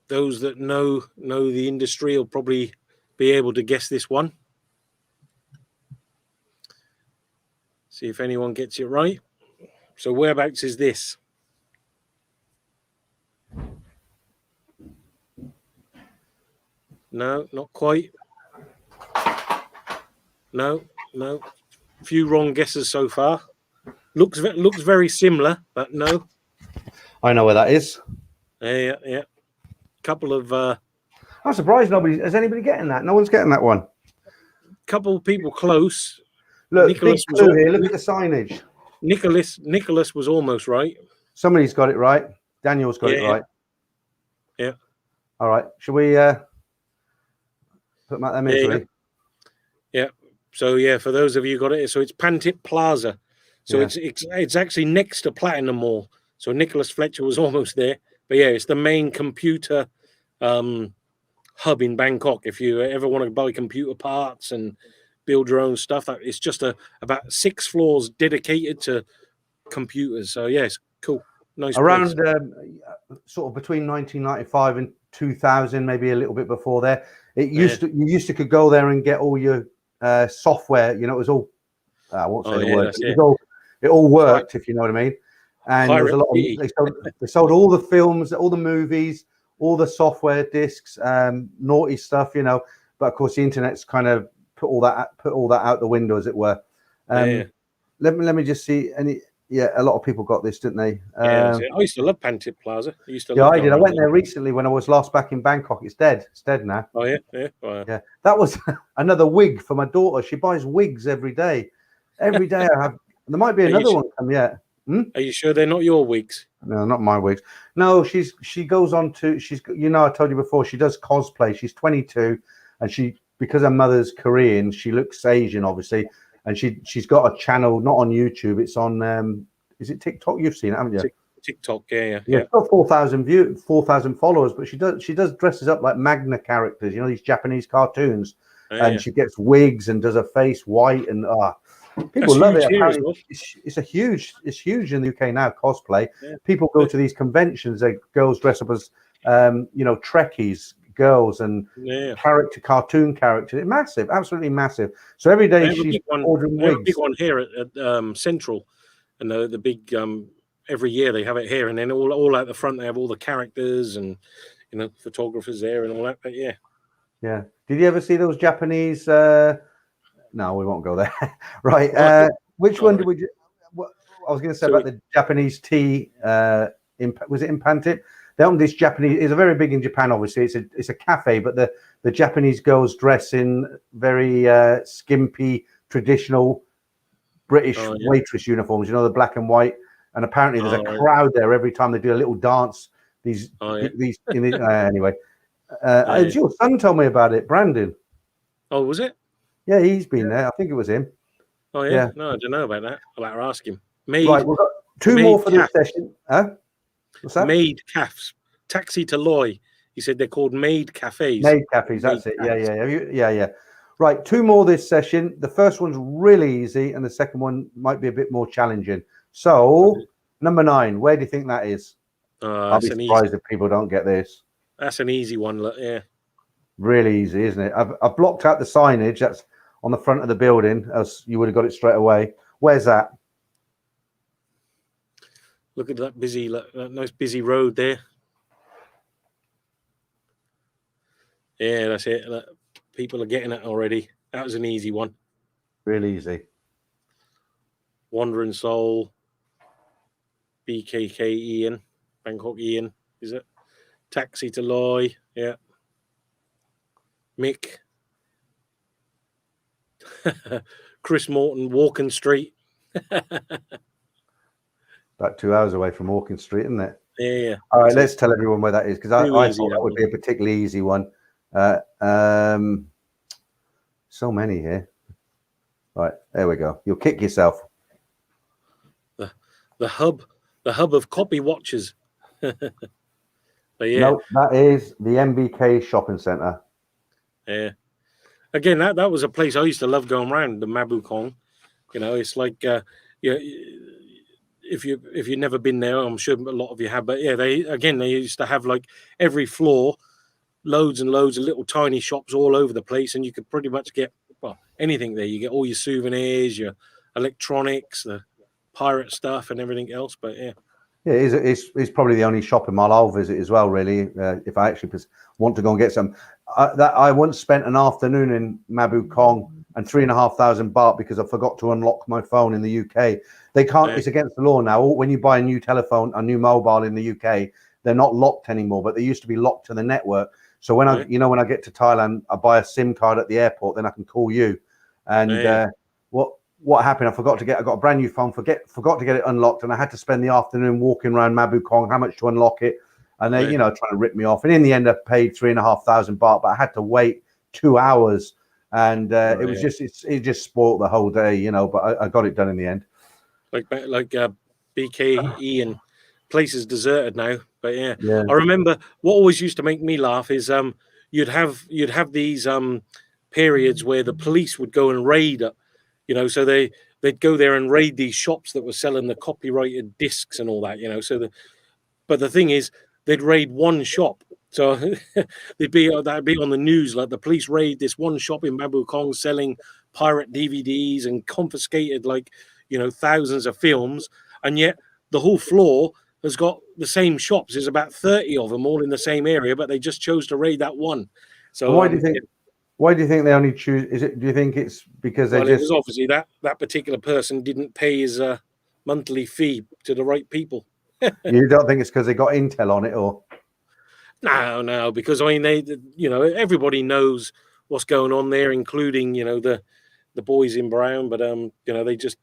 Those that know the industry will probably be able to guess this one. See if anyone gets it right. So whereabouts is this? No, not quite. No. Few wrong guesses so far. Looks very similar, but no. I know where that is. Yeah. Couple of. I'm surprised has anybody getting that? No one's getting that one. Couple of people close. Look, Nicholas big clue here. Look at the signage. Nicholas was almost right. Somebody's got it right. Daniel's got it right. Yeah. All right. Should we put that misery? Yeah. So yeah, for those of you who got it, so it's Pantip Plaza. So it's actually next to Platinum Mall. So Nicholas Fletcher was almost there. But yeah, it's the main computer hub in Bangkok. If you ever want to buy computer parts and build your own stuff, it's just about 6 floors dedicated to computers. So yeah, it's cool. Nice. Around sort of between 1995 and 2000, maybe a little bit before there. You used to could go there and get all your software. It was all I won't say the word. It all worked, if you know what I mean. And there was a lot of, they sold all the films, all the movies, all the software discs, naughty stuff, But of course, the internet's kind of put all that out the window, as it were. Let me just see. A lot of people got this, didn't they? I used to love Pantip Plaza. I did. I went there recently when I was last back in Bangkok. It's dead. It's dead now. Oh yeah. Yeah. That was another wig for my daughter. She buys wigs every day. Every day I have. There might be another one come yet. Are you sure they're not your wigs? No, not my wigs. No, she goes on to I told you before, she does cosplay. She's 22, and because her mother's Korean, she looks Asian, obviously, and she's got a channel not on YouTube. It's on is it TikTok? You've seen it, haven't you? TikTok, yeah. It's got 4,000 followers, but she does dresses up like Magna characters, these Japanese cartoons, and she gets wigs and does her face white and people love it. Well. It's huge in the UK now. Cosplay. Yeah. People go to these conventions. Girls dress up as Trekkies, girls, and cartoon characters. It's massive, absolutely massive. So every day she's ordering wigs. A big one here at Central, and the big every year they have it here, and then all out the front they have all the characters and photographers there and all that. But yeah. Did you ever see those Japanese? No, we won't go there. Right. Which one did we do? I was going to say about the Japanese tea. Was it in Pantip? They own this Japanese. It's very big in Japan, obviously. It's a cafe, but the Japanese girls dress in very skimpy, traditional British waitress uniforms. The black and white. And apparently there's a crowd there every time they do a little dance. Anyway. Your son told me about it, Brandon. Oh, was it? Yeah, he's been there. I think it was him. Oh yeah? No, I don't know about that. I'll have to ask him. Right, we've got two more for this session. Huh? What's that? Maid cafes. Taxi to Loy. He said they're called maid cafes. Maid cafes, that's it. Yeah. Right, two more this session. The first one's really easy, and the second one might be a bit more challenging. So, number 9, where do you think that is? I'll be surprised if people don't get this. That's an easy one, look, yeah. Really easy, isn't it? I've blocked out the signage that's on the front of the building, else you would have got it straight away. Where's that? Look at that that nice busy road there. Yeah, that's it. Look, people are getting it already. That was an easy one. Really easy. Wandering Soul, BKK Ian, Bangkok Ian, is it? Taxi to Loy, yeah. Mick. Chris Morton, Walking Street. About 2 hours away from Walking Street, isn't it? Yeah. All right, let's tell everyone where that is, because I thought that would be a particularly easy one. So many here. Right, there we go. You'll kick yourself. The hub of copy watchers. But yeah. No, that is the MBK shopping centre. Yeah. Again, that was a place I used to love going around, the Mabu Kong. You know, it's like if you've never been there, I'm sure a lot of you have, but yeah, they used to have like every floor loads and loads of little tiny shops all over the place, and you could pretty much get anything there. You get all your souvenirs, your electronics, the pirate stuff, and everything else. But yeah, it's probably the only shopping mall I'll visit as well. Really, if I actually want to go and get some. I once spent an afternoon in Mabu Kong and 3,500 baht because I forgot to unlock my phone in the UK. They can't. Yeah. It's against the law now. When you buy a new telephone, a new mobile in the UK, they're not locked anymore. But they used to be locked to the network. So when when I get to Thailand, I buy a SIM card at the airport, then I can call you. And what happened? I got a brand new phone, forgot to get it unlocked, and I had to spend the afternoon walking around Mabu Kong. How much to unlock it? And they, trying to rip me off. And in the end, I paid 3,500 baht, but I had to wait 2 hours, and it was it just spoiled the whole day, But I got it done in the end. Like BKE and places deserted now. But yeah, I remember what always used to make me laugh is you'd have these periods where the police would go and raid, so they'd go there and raid these shops that were selling the copyrighted discs and all that, but the thing is they'd raid one shop, so that'd be on the news, like the police raid this one shop in Mabu Kong selling pirate DVDs and confiscated thousands of films, and yet the whole floor has got the same shops. There's about 30 of them all in the same area, but they just chose to raid that one. So why do you think? Why do you think they only choose? Do you think it's because they it was obviously that particular person didn't pay his monthly fee to the right people. You don't think it's because they got intel on it, or? No, because I mean everybody knows what's going on there, including the boys in brown, but they just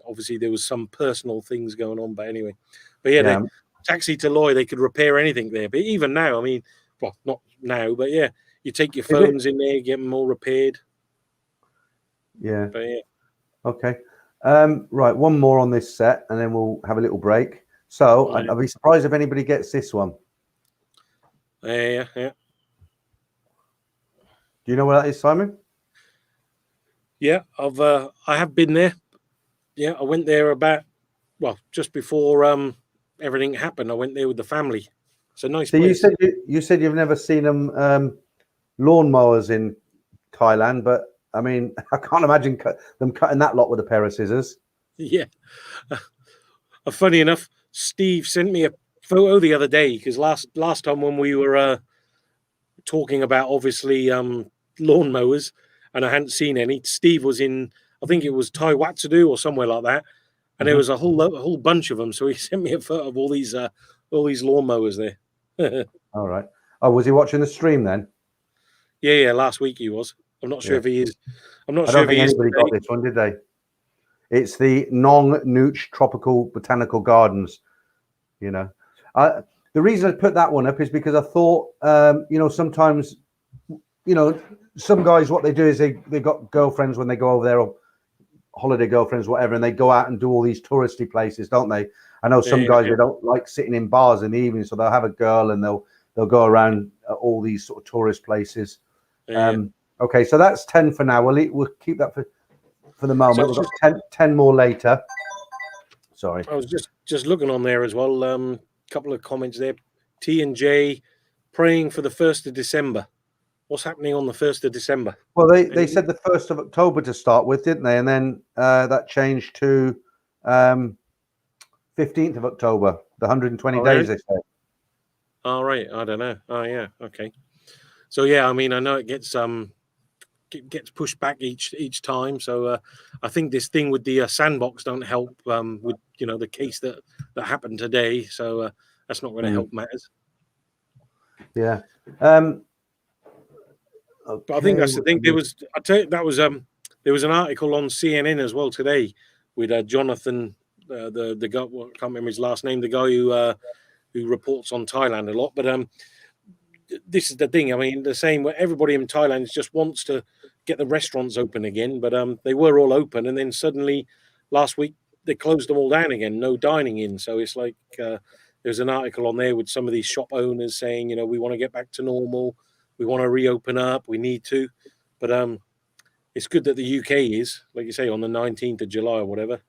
obviously there was some personal things going on, but anyway, Taxi to Loy, they could repair anything there, but even now, I mean, well, not now, but yeah, you take your phones in there, get them all repaired. Yeah. But yeah. Okay. Right, one more on this set, and then we'll have a little break. So I'll be surprised if anybody gets this one. Yeah. Do you know where that is, Simon? Yeah, I have been there. Yeah, I went there just before everything happened. I went there with the family. It's a nice place. You said you've never seen them lawnmowers in Thailand, but I mean, I can't imagine them cutting that lot with a pair of scissors. Yeah. Funny enough, Steve sent me a photo the other day, because last time when we were talking about obviously lawnmowers, and I hadn't seen any, Steve was in, I think it was Thai-Watsadu or somewhere like that, and there was a whole bunch of them. So he sent me a photo of all these lawnmowers there. All right. Oh, was he watching the stream then? Yeah. Last week he was. I'm not sure if he is. I'm not sure if anybody got this one, did they? It's the Nong Nooch Tropical Botanical Gardens. The reason I put that one up is because I thought, sometimes, some guys, what they do is they've got girlfriends when they go over there, or holiday girlfriends, whatever, and they go out and do all these touristy places, don't they? I know some guys they don't like sitting in bars in the evening, so they'll have a girl and they'll go around all these sort of tourist places. Okay, so that's 10 for now. We'll keep that for the moment. We've got 10 more later. Sorry, I was just looking on there as well. Couple of comments there. T&J praying for the 1st of December. What's happening on the 1st of December? Well, they said the 1st of October to start with, didn't they? And then that changed to 15th of October, the 120 days, they said. All right. I don't know. Oh, yeah. Okay. So, yeah, I mean, I know it gets pushed back each time. So I think this thing with the sandbox don't help with, the case that happened today. So that's not going to help matters. Yeah. Okay. But I think that's the thing. There was an article on CNN as well today with Jonathan, the guy, I can't remember his last name, the guy who reports on Thailand a lot. But this is the thing. I mean, the same where everybody in Thailand just wants to get the restaurants open again, but they were all open, and then suddenly last week they closed them all down again. No dining in. So it's like there's an article on there with some of these shop owners saying, we want to get back to normal. We want to reopen up. We need to, but it's good that the UK is, like you say, on the 19th of July or whatever.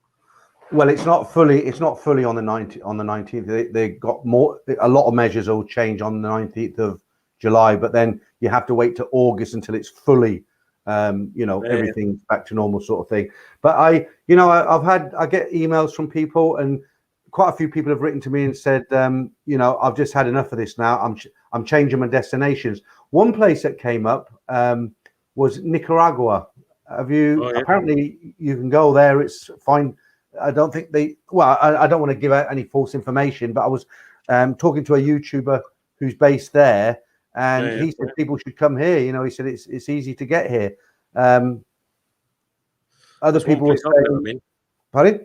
Well, it's not fully on the 19th. They got a lot of measures will change on the 19th of July, but then you have to wait to August until it's fully, everything's back to normal sort of thing. But I get emails from people, and quite a few people have written to me and said, I've just had enough of this now. I'm changing my destinations. One place that came up was Nicaragua. Have you? Apparently, you can go there. It's fine. I don't think I don't want to give out any false information, but I was talking to a YouTuber who's based there, and he said people should come here. He said it's easy to get here. Other people were saying, pardon?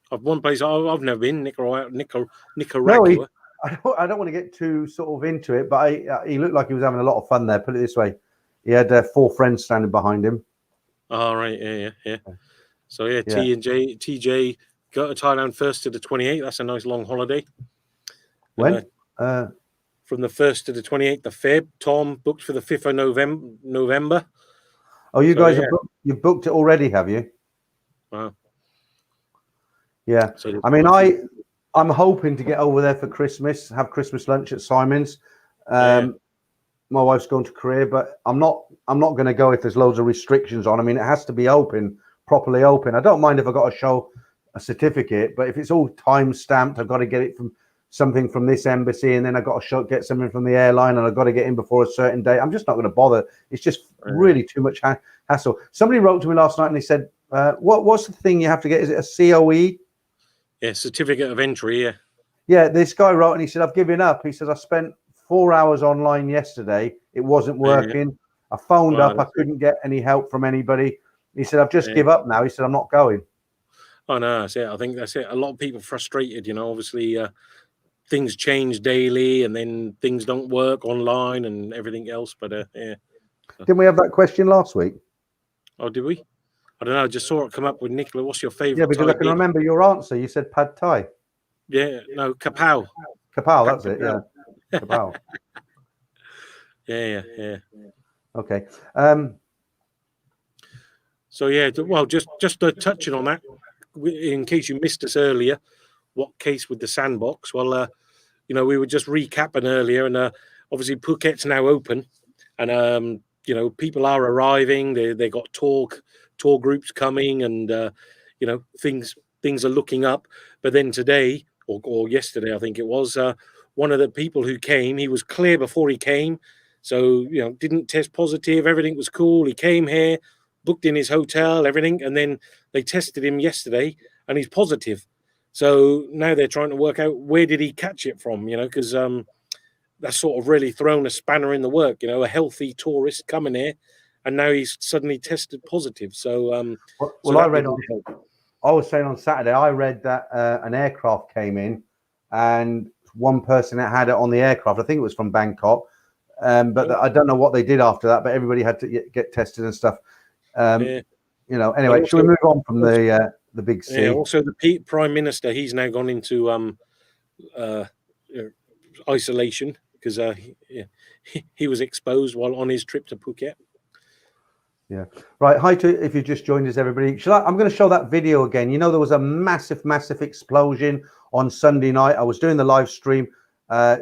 One place I've never been, Nicaragua. No, I don't want to get too sort of into it, but he looked like he was having a lot of fun there. Put it this way, he had 4 friends standing behind him. All right, yeah. So TJ go to Thailand 1st to the 28th. That's a nice long holiday. When? From the 1st to the 28th of Feb. Tom booked for the 5th of November. Oh, you guys you've booked it already, have you? Wow. Yeah. So I mean, I'm hoping to get over there for Christmas, have Christmas lunch at Simon's. My wife's going to Korea, but I'm not going to go if there's loads of restrictions on. I mean, it has to be properly open. I don't mind if I got to show a certificate, but if it's all time stamped, I've got to get it from something from this embassy, and then I've got to get something from the airline, and I've got to get in before a certain date. I'm just not going to bother. It's just really too much hassle. Somebody wrote to me last night and they said, what's the thing you have to get? Is it a COE? Yeah, certificate of entry, yeah. Yeah, this guy wrote and he said, I've given up. He said, I spent 4 hours online yesterday. It wasn't working. Yeah. I phoned up. I couldn't get any help from anybody. He said, I've just give up now. He said, I'm not going. Oh, no, that's it. I think that's it. A lot of people frustrated, obviously things change daily and then things don't work online and everything else. But, yeah. Didn't we have that question last week? Oh, did we? I don't know. I just saw it come up with Nicola. What's your favourite? Yeah, because I can remember your answer. You said pad thai. Yeah, no, kapow. Kapow, that's it. Yeah, kapow. Yeah. Okay. So yeah, well, just touching on that, in case you missed us earlier, what case with the sandbox? Well, we were just recapping earlier, and obviously Phuket's now open, and people are arriving. They got tour groups coming, and things are looking up. But then today or yesterday, I think it was, one of the people who came, he was clear before he came, so didn't test positive. Everything was cool. He came here, booked in his hotel, everything, and then they tested him yesterday, and he's positive. So now they're trying to work out where did he catch it from, because that's sort of really thrown a spanner in the work. A healthy tourist coming here, and now he's suddenly tested positive. So, I was saying on Saturday, I read that an aircraft came in, and one person that had it on the aircraft, I think it was from Bangkok, but I don't know what they did after that. But everybody had to get tested and stuff. you know, anyway, also, should we move on from the big C? Yeah, also the Prime Minister, he's now gone into isolation because he was exposed while on his trip to Phuket. Yeah. Right. Hi to if you just joined us, everybody. I'm going to show that video again. You know, there was a massive explosion on Sunday night. I was doing the live stream.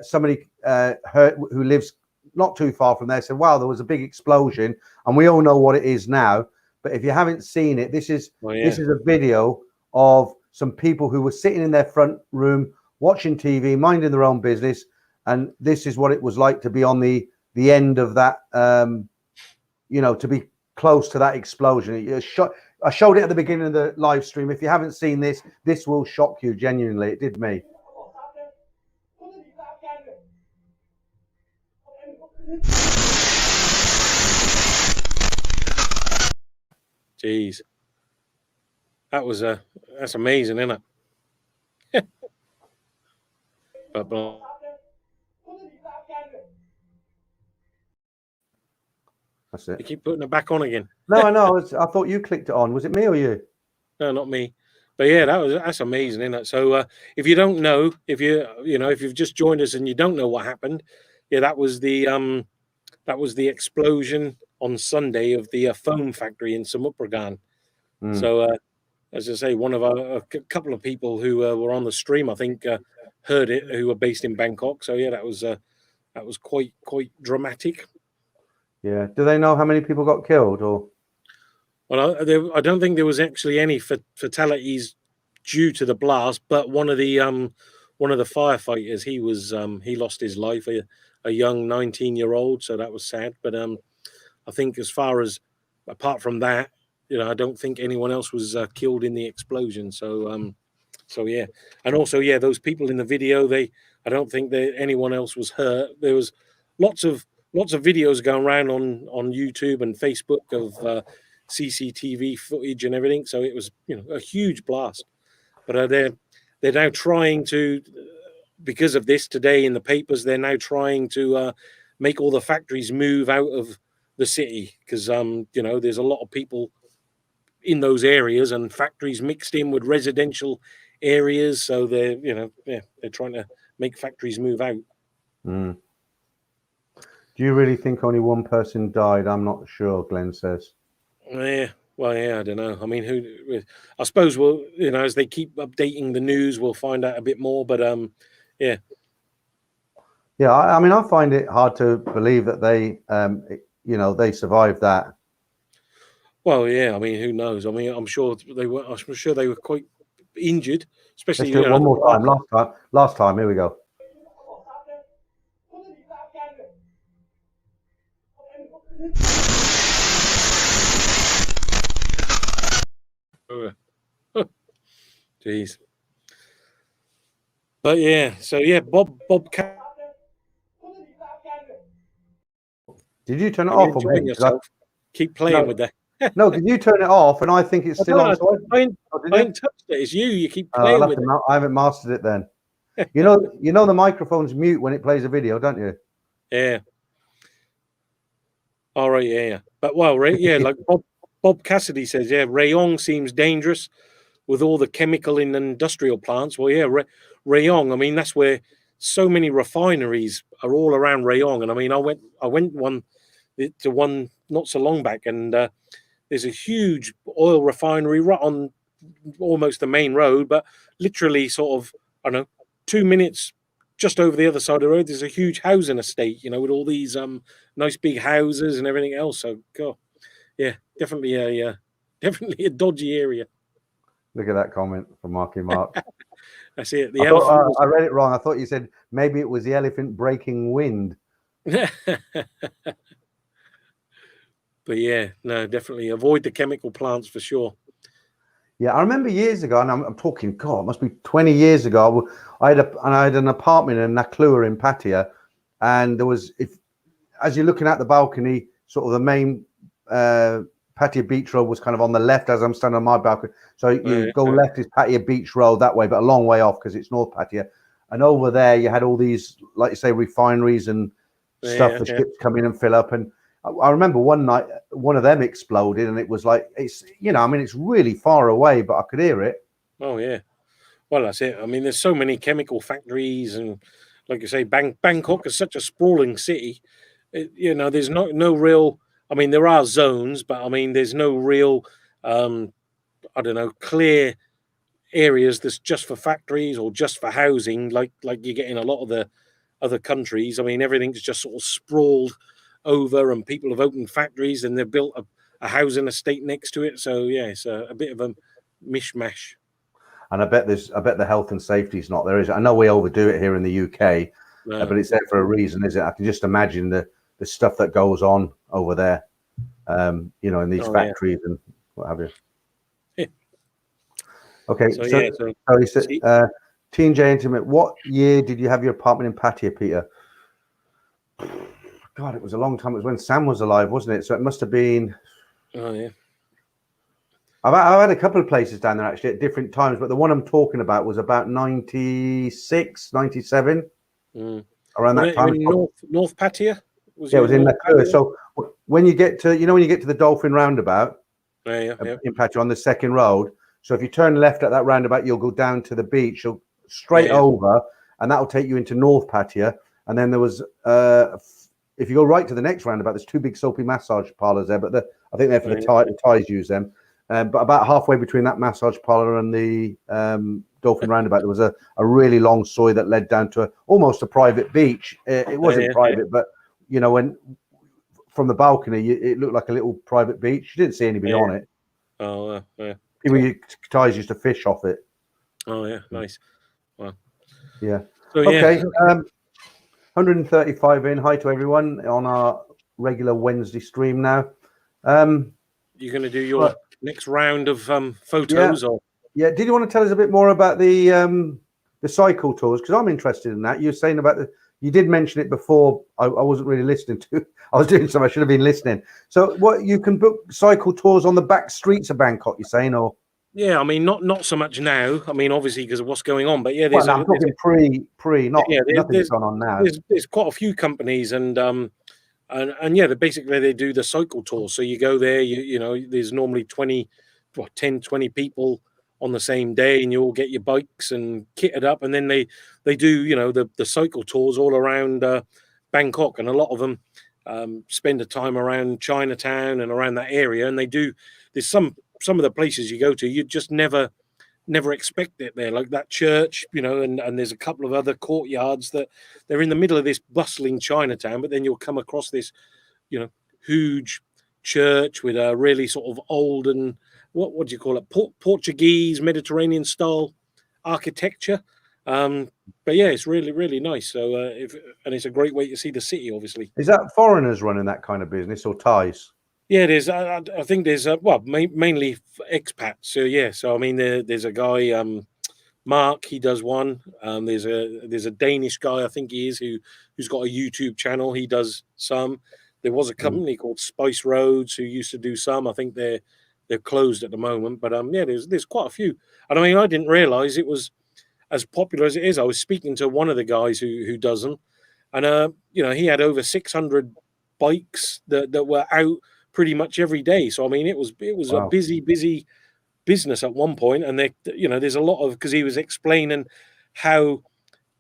Somebody heard who lives not too far from there said, "Wow, there was a big explosion," and we all know what it is now. But if you haven't seen it, this is a video of some people who were sitting in their front room watching TV, minding their own business, and this is what it was like to be on the end of that. You know, to be close to that explosion. I showed it at the beginning of the live stream. If you haven't seen this, this will shock you. Genuinely, it did me. Jeez, that's amazing, isn't it? but That's it. You keep putting it back on again. No, I know. I thought you clicked it on. Was it me or you? No, not me. But yeah, that's amazing, isn't it? So if you don't know, if you've just joined us and you don't know what happened, yeah, that was the explosion on Sunday of the foam factory in Samutprakan. So as I say, a couple of people who were on the stream, I think, heard it, who were based in Bangkok. So yeah, that was quite dramatic. Yeah. Do they know how many people got killed or? Well, I don't think there was actually any fatalities due to the blast, but one of the firefighters, he lost his life, a young 19-year-old, so that was sad. But I think apart from that, I don't think anyone else was killed in the explosion. So yeah, and also those people in the video, I don't think that anyone else was hurt. There was lots of videos going around on YouTube and Facebook of CCTV footage and everything. So it was a huge blast. But they're now trying to, because of this today in the papers, they're now trying to make all the factories move out of the city because there's a lot of people in those areas and factories mixed in with residential areas. So they're trying to make factories move out. Do you really think only one person died? I'm not sure, Glenn says. Yeah, well, yeah, I don't know. I mean, I suppose we'll, as they keep updating the news, we'll find out a bit more. But yeah. Yeah, I mean, I find it hard to believe that they, they survived that. Well, yeah, I mean, who knows? I mean, I'm sure they were quite injured, especially. Let's do it one more time. Last time. Here we go. Jeez. But yeah, so yeah, Bob. Did you turn it off? Keep playing with that. No, did you turn it off? And I think it's still on. I ain't touched it. It's you. You keep playing with it. I haven't mastered it then. You know the microphone's mute when it plays a video, don't you? Yeah. All right. Yeah. But like Bob Cassidy says, yeah, Rayong seems dangerous with all the chemical in industrial plants. Well, yeah, Rayong. I mean, that's where so many refineries are all around Rayong. And I mean, I went to one not so long back, and there's a huge oil refinery right on almost the main road, but literally sort of, I don't know, 2 minutes just over the other side of the road, there's a huge housing estate, with all these nice big houses and everything else. So, God, yeah, definitely a dodgy area. Look at that comment from Marky Mark. That's it. I read it wrong. I thought you said maybe it was the elephant breaking wind. But yeah, no, definitely avoid the chemical plants for sure. Yeah, I remember years ago, and I'm talking, God, it must be 20 years ago. I had an apartment in Nat-Plaza in Pattaya, and there was, as you're looking at the balcony, sort of the main Pattaya Beach Road was kind of on the left as I'm standing on my balcony. So you go left is Pattaya Beach Road that way, but a long way off because it's North Pattaya. And over there, you had all these, like you say, refineries and stuff for ships come in and fill up. And I remember one night one of them exploded, and it was like it's it's really far away, but I could hear it. Oh yeah, well that's it. I mean, there's so many chemical factories, and like you say, Bangkok is such a sprawling city. There's no real. I mean, there are zones, but I mean, there's no real. I don't know, clear areas that's just for factories or just for housing, like you get in a lot of the other countries. I mean, everything's just sort of sprawled over, and people have opened factories and they've built a housing estate next to it. So yeah, it's a bit of a mishmash. And I bet the health and safety is not there, is it? I know we overdo it here in the UK, but it's there for a reason, is it? I can just imagine the stuff that goes on over there, in these factories and what have you. Yeah. Okay, so he said, T&J Intimate, what year did you have your apartment in Pattaya, Peter? God, it was a long time. It was when Sam was alive, wasn't it? So it must have been. Oh yeah. I've had a couple of places down there actually at different times, but the one I'm talking about was about 96, 97, around that time. North Pattaya? It was in Nana-Plaza. So when you get to, when you get to the Dolphin Roundabout in Pattaya on the second road, so if you turn left at that roundabout, you'll go down to the beach, you'll straight over, and that'll take you into North Pattaya. And then there was, if you go right to the next roundabout, there's two big soapy massage parlors there, but I think they're for the Thais use them. But about halfway between that massage parlor and the Dolphin Roundabout, there was a really long soi that led down to almost a private beach. It wasn't private, but when from the balcony, it looked like a little private beach. You didn't see anybody on it. Oh, yeah. People Thais used to fish off it. Oh yeah, nice. Wow. Yeah. So, okay. 135 in. Hi to everyone on our regular Wednesday stream now. You're going to do your next round of photos, or did you want to tell us a bit more about the cycle tours, because I'm interested in that? You were saying about you did mention it before. I wasn't really listening to. I was doing something. I should have been listening. So what, you can book cycle tours on the back streets of Bangkok, you're saying? Or yeah, I mean, not so much now. I mean, obviously because of what's going on, but yeah, I'm talking pre, nothing's gone on now. There's quite a few companies, and basically they do the cycle tour. So you go there, there's normally 10, 20 people on the same day, and you all get your bikes and kitted up, and then they do, the cycle tours all around Bangkok, and a lot of them spend a time around Chinatown and around that area, and there's some of the places you go to, you just never expect it there, like that church, and there's a couple of other courtyards that they're in the middle of this bustling Chinatown, but then you'll come across this, huge church with a really sort of old and what do you call it, Portuguese Mediterranean style architecture. But yeah, it's really, really nice. So and it's a great way to see the city, obviously. Is that foreigners running that kind of business, or Thais? Yeah, there's. I think there's mainly expats. So yeah, so I mean, there's a guy, Mark. He does one. There's a Danish guy, I think he is, who's got a YouTube channel. He does some. There was a company called Spice Roads who used to do some. I think they're closed at the moment. But there's quite a few. And I mean, I didn't realize it was as popular as it is. I was speaking to one of the guys who does them, and he had over 600 bikes that were out pretty much every day. So I mean, it was a busy business at one point, and there's a lot of, because he was explaining how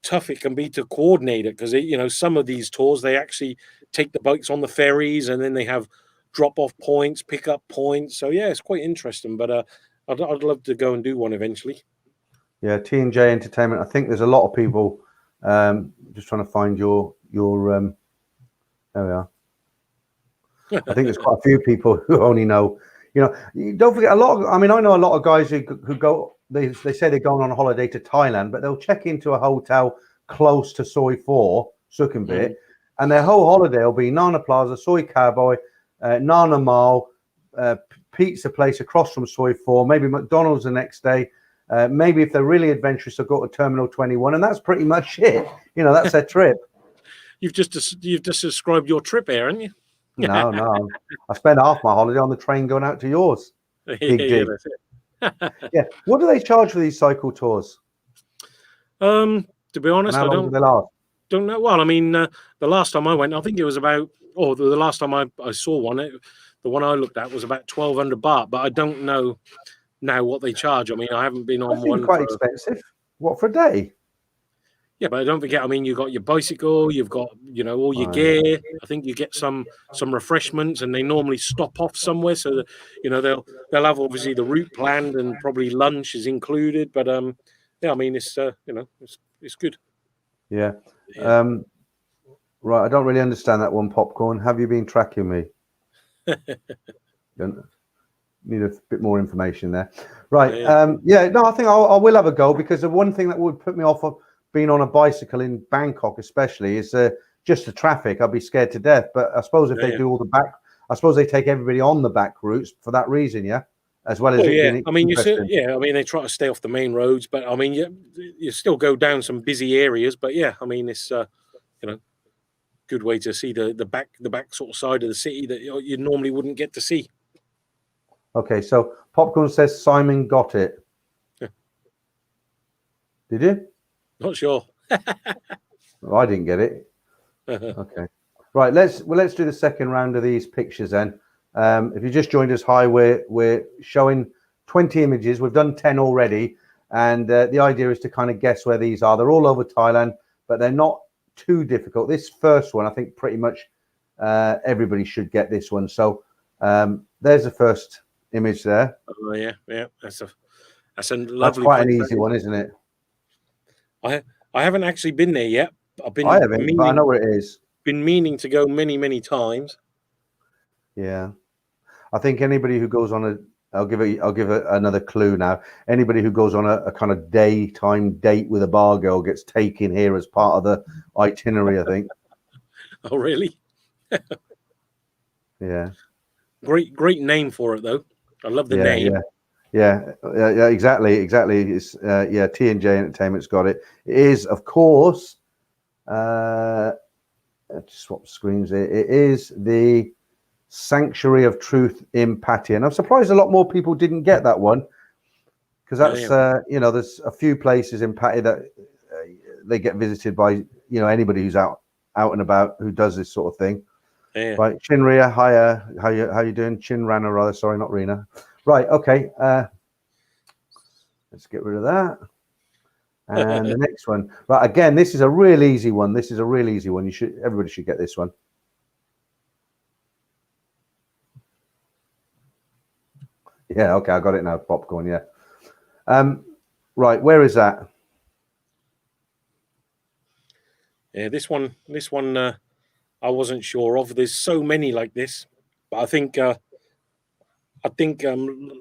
tough it can be to coordinate it, because some of these tours, they actually take the bikes on the ferries, and then they have drop off points, pick up points. So yeah, it's quite interesting. But I'd love to go and do one eventually. Yeah, T&J Entertainment. I think there's a lot of people just trying to find your there we are. I think there's quite a few people who only know, don't forget, I know a lot of guys who go, they say they're going on a holiday to Thailand, but they'll check into a hotel close to Soi 4, Sukhumvit, and their whole holiday will be Nana-Plaza, Soi Cowboy, Nana Mall, pizza place across from Soi 4, maybe McDonald's the next day. Maybe if they're really adventurous, they'll go to Terminal 21, and that's pretty much it. That's their trip. You've just described your trip here, haven't you? No. I spent half my holiday on the train going out to yours. Yeah, that's it. Yeah. What do they charge for these cycle tours? To be honest, I don't know. Well, I mean, the last time I went, I think it was about, or the last time I saw one, the one I looked at was about 1,200 baht, but I don't know now what they charge. I mean, I haven't been on That seems one quite for. expensive. What, for a day? Yeah, but don't forget, I mean, you've got your bicycle, you've got, all your Right. gear. I think you get some refreshments, and they normally stop off somewhere, so that, they'll have obviously the route planned, and probably lunch is included. But yeah, I mean, it's it's good. Yeah. Yeah. Right. I don't really understand that one, Popcorn. Have you been tracking me? Need a bit more information there. Right. Yeah. No, I think I will have a go, because the one thing that would put me off of being on a bicycle in Bangkok, especially, is just the traffic. I'd be scared to death. But I suppose if they do all the back, I suppose they take everybody on the back routes for that reason, yeah, as well as Well, it yeah. being I mean, interesting. I mean, they try to stay off the main roads, but I mean, you still go down some busy areas. But yeah, I mean, it's good way to see the back sort of side of the city that you normally wouldn't get to see. Okay, so Popcorn says Simon got it. Yeah. Did you? Not sure. Oh, I didn't get it. Okay. Right, let's do the second round of these pictures then. If you just joined us, hi, we're showing 20 images. We've done 10 already, and the idea is to kind of guess where these are. They're all over Thailand, but they're not too difficult. This first one, I think pretty much everybody should get this one. So there's the first image there. Oh yeah, that's a lovely. That's quite an easy one, isn't it? I haven't actually been there yet. I haven't, but I know where it is. Been meaning to go many times. Yeah, I think anybody who goes on I'll give it another clue now. Anybody who goes on a kind of daytime date with a bar girl gets taken here as part of the itinerary, I think. Oh really? Yeah. Great name for it though. I love the name. Yeah, exactly. It's T&J Entertainment's got it. It is, of course. Just swap screens here. It is the Sanctuary of Truth in Pattaya, and I'm surprised a lot more people didn't get that one, because that's there's a few places in Pattaya that they get visited by anybody who's out and about who does this sort of thing. Yeah. Right, Chinria, hi, how you doing? Chinrana, rather. Sorry, not Rena. Right, okay. Let's get rid of that. And the next one. Right, again, this is a real easy one. Everybody should get this one. Yeah, okay, I got it now. Popcorn, yeah. Right, where is that? Yeah, this one. I wasn't sure of. There's so many like this, but I think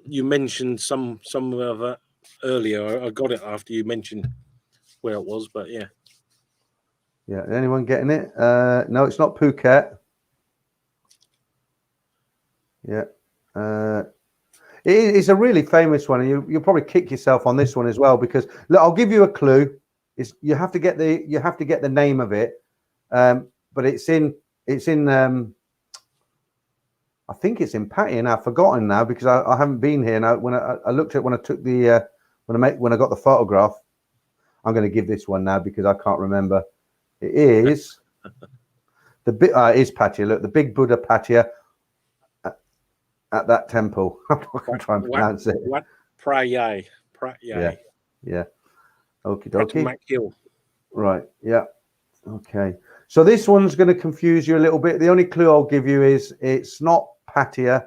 you mentioned some of it earlier. I got it after you mentioned where it was, but yeah. Yeah, anyone getting it? No, it's not Phuket. Yeah. It's a really famous one, and you'll probably kick yourself on this one as well, because look, I'll give you a clue. You have to get the name of it, but it's in I think it's in Pattaya now. I've forgotten now, because I haven't been here now. When I looked at when I took the when I got the photograph, I'm going to give this one now because I can't remember. It is it is Pattaya. Look, the big Buddha Pattaya at that temple. I'm not going to try and pronounce it. What Prayai? Yeah. Okie dokie. Hill. Right. Yeah. Okay. So this one's going to confuse you a little bit. The only clue I'll give you is it's not Pattaya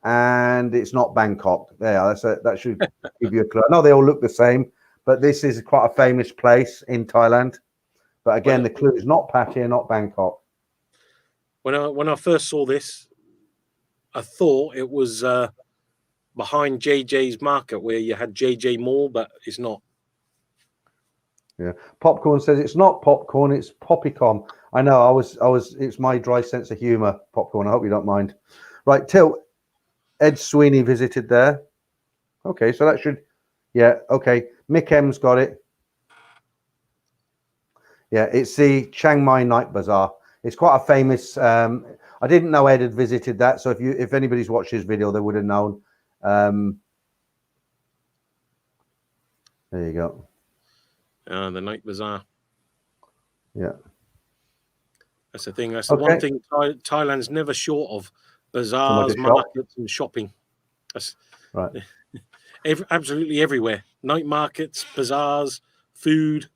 and it's not Bangkok. That should give you a clue. I know they all look the same, but this is quite a famous place in Thailand. But again, the clue is not Pattaya, not Bangkok. When I first saw this, I thought it was behind JJ's Market, where you had JJ Mall, but it's not. Yeah, Popcorn says it's not popcorn, it's Poppycom. I know. I was. It's my dry sense of humour, Popcorn. I hope you don't mind. Right, Till. Ed Sweeney visited there. Okay, so that should. Yeah. Okay. Mick M's got it. Yeah, it's the Chiang-Mai Night Bazaar. It's quite a famous. I didn't know Ed had visited that, so if anybody's watched his video, they would have known. There you go. The Night Bazaar. Yeah. That's the thing. That's the one thing Thailand's never short of: bazaars, markets, and shopping. That's right. Absolutely everywhere. Night markets, bazaars, food.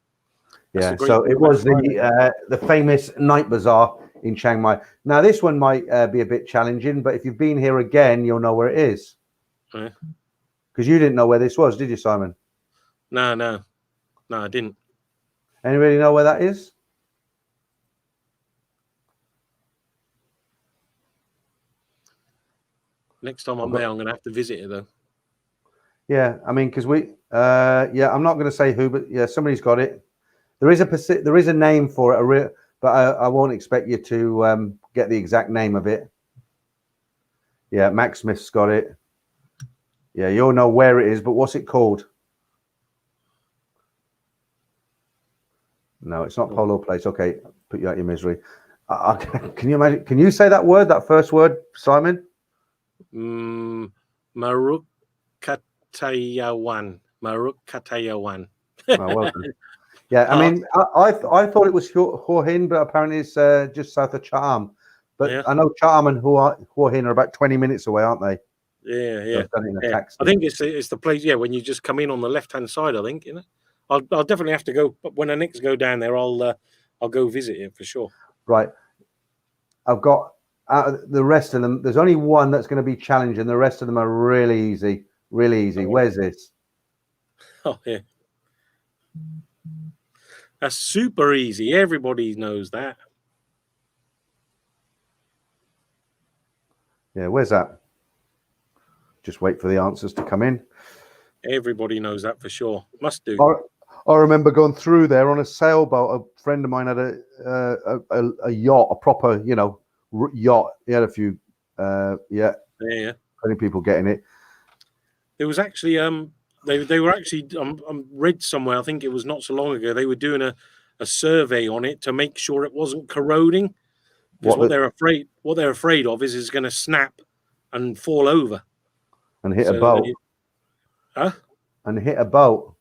Yeah. So it was the famous night bazaar in Chiang Mai. Now this one might be a bit challenging, but if you've been here again, you'll know where it is. Because you didn't know where this was, did you, Simon? No, I didn't. Anybody know where that is? Next time I'm there, I'm going to have to visit it, though. Yeah, I mean, because I'm not going to say who, but yeah, somebody's got it. There is a name for it, but I won't expect you to get the exact name of it. Yeah, Max Smith's got it. Yeah, you'll know where it is, but what's it called? No, it's not Polo Place. Okay, put you out your misery. Can you imagine? Can you say that word, that first word, Simon? Maruk Katayawan. Maruk Katayawan. Oh, well done. Yeah, I mean, I thought it was Hua Hin, but apparently it's just south of Chatham. But yeah. I know Chatham and Hua Hin are about 20 minutes away, aren't they? Yeah. So I think it's the place. Yeah, when you just come in on the left-hand side, I think, I'll definitely have to go. But when I next go down there, I'll go visit it for sure. Right. I've got the rest of them. There's only one that's going to be challenging. The rest of them are really easy. Really easy. Where's this? Oh yeah. That's super easy. Everybody knows that. Yeah, where's that? Just wait for the answers to come in. Everybody knows that for sure. Must do. I remember going through there on a sailboat. A friend of mine had a yacht, a proper, yacht. He had a few, Yeah. Many people getting it. There was actually they were actually read somewhere. I think it was not so long ago. They were doing a survey on it to make sure it wasn't corroding. Because what they're afraid of is going to snap and fall over and hit a boat. And hit a boat.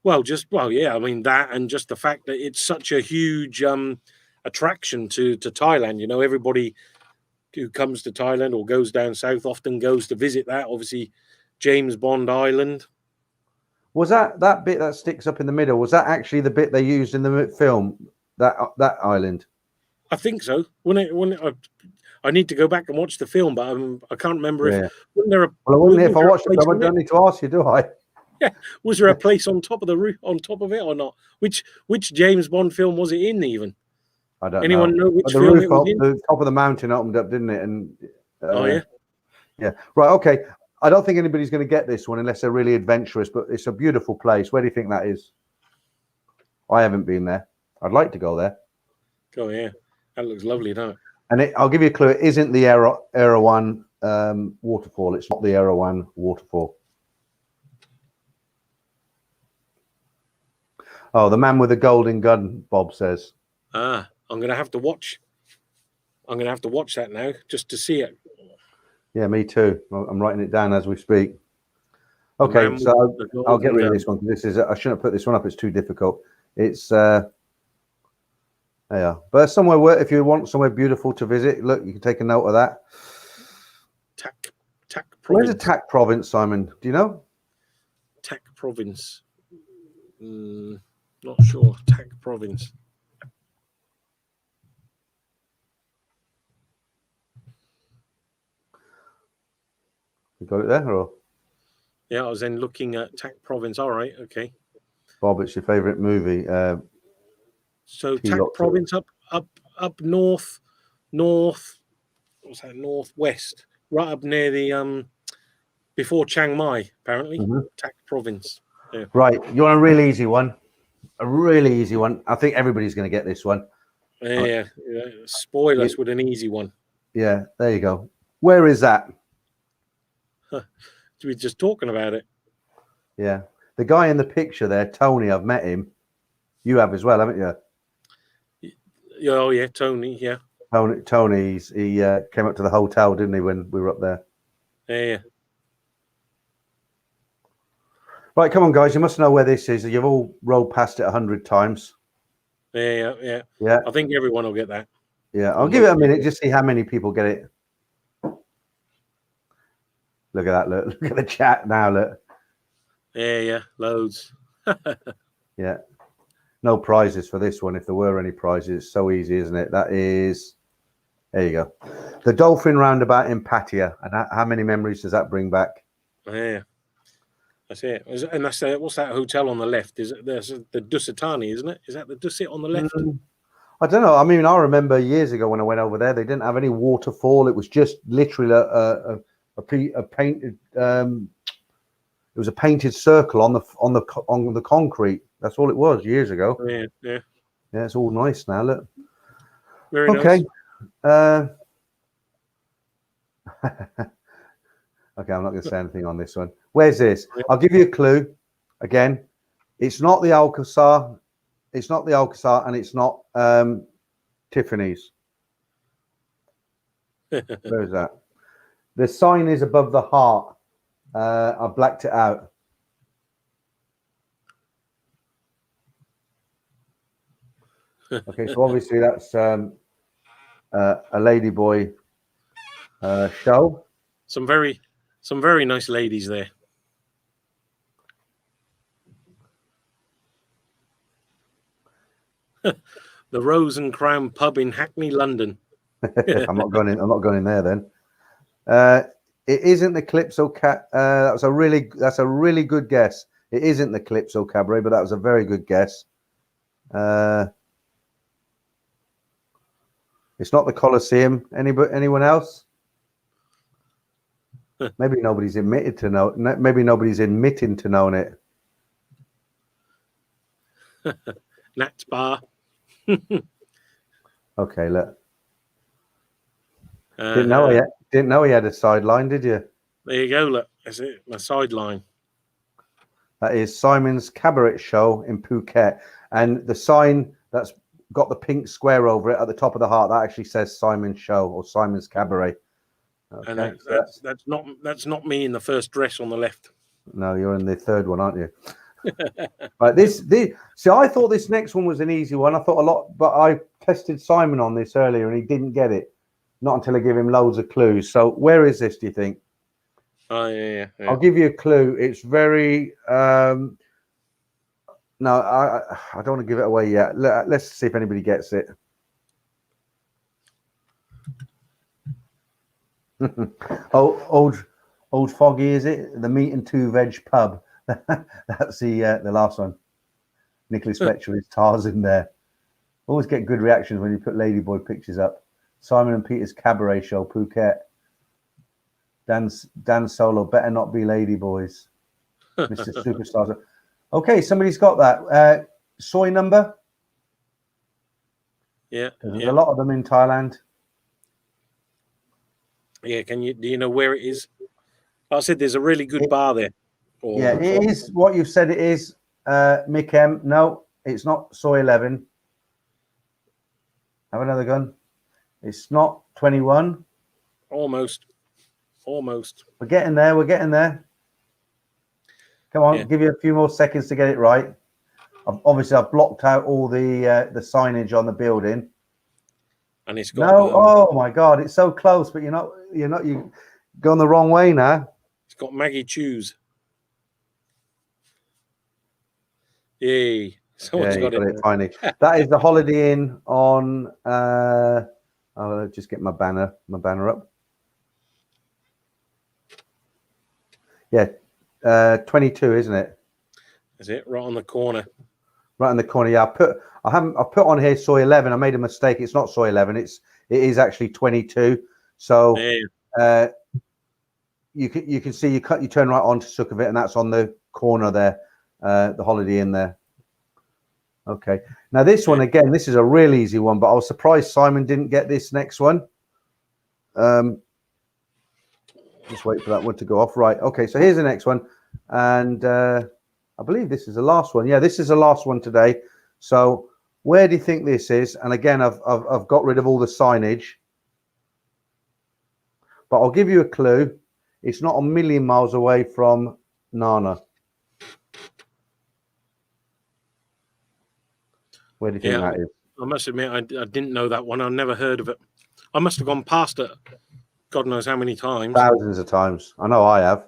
Well, yeah. I mean that, and just the fact that it's such a huge attraction to Thailand. Everybody who comes to Thailand or goes down south often goes to visit that. Obviously, James Bond Island. Was that bit that sticks up in the middle? Was that actually the bit they used in the film? That island? I think so. I need to go back and watch the film, but I can't remember if wasn't there a. Well, if I watched it, I don't need to ask you, do I? Yeah, was there a place on top of the roof, on top of it, or not? Which James Bond film was it in? Even I don't Anyone know which the film roof it was in? The top of the mountain opened up, didn't it? And oh yeah, yeah. Right. Okay. I don't think anybody's going to get this one unless they're really adventurous. But it's a beautiful place. Where do you think that is? I haven't been there. I'd like to go there. Oh yeah, that looks lovely, doesn't it? And I'll give you a clue. It isn't the Erawan waterfall. It's not the Erawan waterfall. Oh, the man with the golden gun, Bob says. I'm going to have to watch. I'm going to have to watch that now just to see it. Yeah, me too. I'm writing it down as we speak. Okay, so I'll get rid of this one because this is. I shouldn't have put this one up. It's too difficult. It's. Yeah, but somewhere where if you want somewhere beautiful to visit, look, you can take a note of that. Tak Province. Where's the Tak Province, Simon? Do you know? Tak Province. Not sure. Tak Province. You got it there, or? Yeah, I was then looking at Tak Province. All right, okay. Bob, it's your favourite movie. So Tak Province up north. What's that? Northwest, right up near the before Chiang Mai, apparently. Tak Province. Yeah. Right, you want a really easy one? A really easy one. I think everybody's going to get this one. Yeah. Spoil us with an easy one. Yeah, there you go. Where is that? We're just talking about it. Yeah, the guy in the picture there, Tony. I've met him. You have as well, haven't you? Oh yeah, Tony. Yeah. Tony. He came up to the hotel, didn't he, when we were up there? Yeah. Right, come on, guys. You must know where this is. You've all rolled past it 100 times. Yeah. Yeah. I think everyone will get that. Yeah, I'll give it a minute, just see how many people get it. Look at that, look at the chat now, look. Yeah, loads. Yeah. No prizes for this one. If there were any prizes, it's so easy, isn't it? That is, there you go. The Dolphin Roundabout in Pattaya. And how many memories does that bring back? Yeah. That's it. And that's what's that hotel on the left? Is it there's the Dusitani, isn't it? Is that the Dusit on the left? I don't know. I mean, I remember years ago when I went over there, they didn't have any waterfall. It was just literally a painted. It was a painted circle on the concrete. That's all it was years ago. Yeah. It's all nice now. Look. Very nice. Okay, I'm not going to say anything on this one. Where's this? I'll give you a clue. Again, it's not the Alcazar. It's not the Alcazar, and it's not Tiffany's. Where is that? The sign is above the heart. I blacked it out. Okay, so obviously that's a ladyboy show. Some very nice ladies there. The Rose and Crown pub in Hackney, London. I'm not going in there then. It isn't the Calypso Cat. That's a really good guess. It isn't the Calypso Cabaret, but that was a very good guess. It's not the Colosseum. Anyone else? Maybe nobody's admitted to know. Maybe nobody's admitting to knowing it. Nat's Bar. Okay, look. Didn't know he had a sideline, did you? There you go. Look, that's it. My sideline. That is Simon's Cabaret Show in Phuket, and the sign that's got the pink square over it at the top of the heart that actually says Simon's Show or Simon's Cabaret. Okay, and that's not me in the first dress on the left. No, you're in the third one, aren't you? Right, this see, I thought this next one was an easy one. I thought a lot, but I tested Simon on this earlier and he didn't get it. Not until I give him loads of clues. So where is this, do you think? Oh yeah. I'll give you a clue. It's very no, I don't want to give it away yet. Let's see if anybody gets it. Old Foggy, is it? The Meat and Two Veg pub. That's the last one. Nicholas Fletcher is Tarzan there. Always get good reactions when you put Ladyboy pictures up. Simon and Peter's Cabaret Show, Phuket. Dan Solo, better not be Ladyboys. Mr. Superstars. Okay, somebody's got that. Soy number? Yeah. There's a lot of them in Thailand. Yeah, do you know where it is? Like I said, there's a really good bar there. It is what you've said it is, Mick M. No, it's not Soy 11. Have another gun. It's not 21. Almost. We're getting there. Come on, give you a few more seconds to get it right. I've blocked out all the signage on the building. And it's got oh my God, it's so close, but you're going the wrong way now. It's got Maggie Chews. Yay. Someone's got it finally. That is the Holiday Inn on I'll just get my banner up. Yeah, 22, isn't it? Is it right on the corner? Right in the corner. Yeah, I put on here Soy 11. I made a mistake. It's not Soy 11. It is actually 22. So you can see you turn right onto Sukhumvit, and that's on the corner there, the Holiday Inn there. Okay. Now this one again, this is a real easy one, but I was surprised Simon didn't get this next one. Just wait for that one to go off. Right. Okay. So here's the next one, and I believe this is the last one. Yeah, this is the last one today. So where do you think this is? And again, I've got rid of all the signage, but I'll give you a clue. It's not a million miles away from Nana. Where do you think that is? I must admit, I didn't know that one. I never heard of it. I must have gone past it, God knows how many times. Thousands of times. I know I have.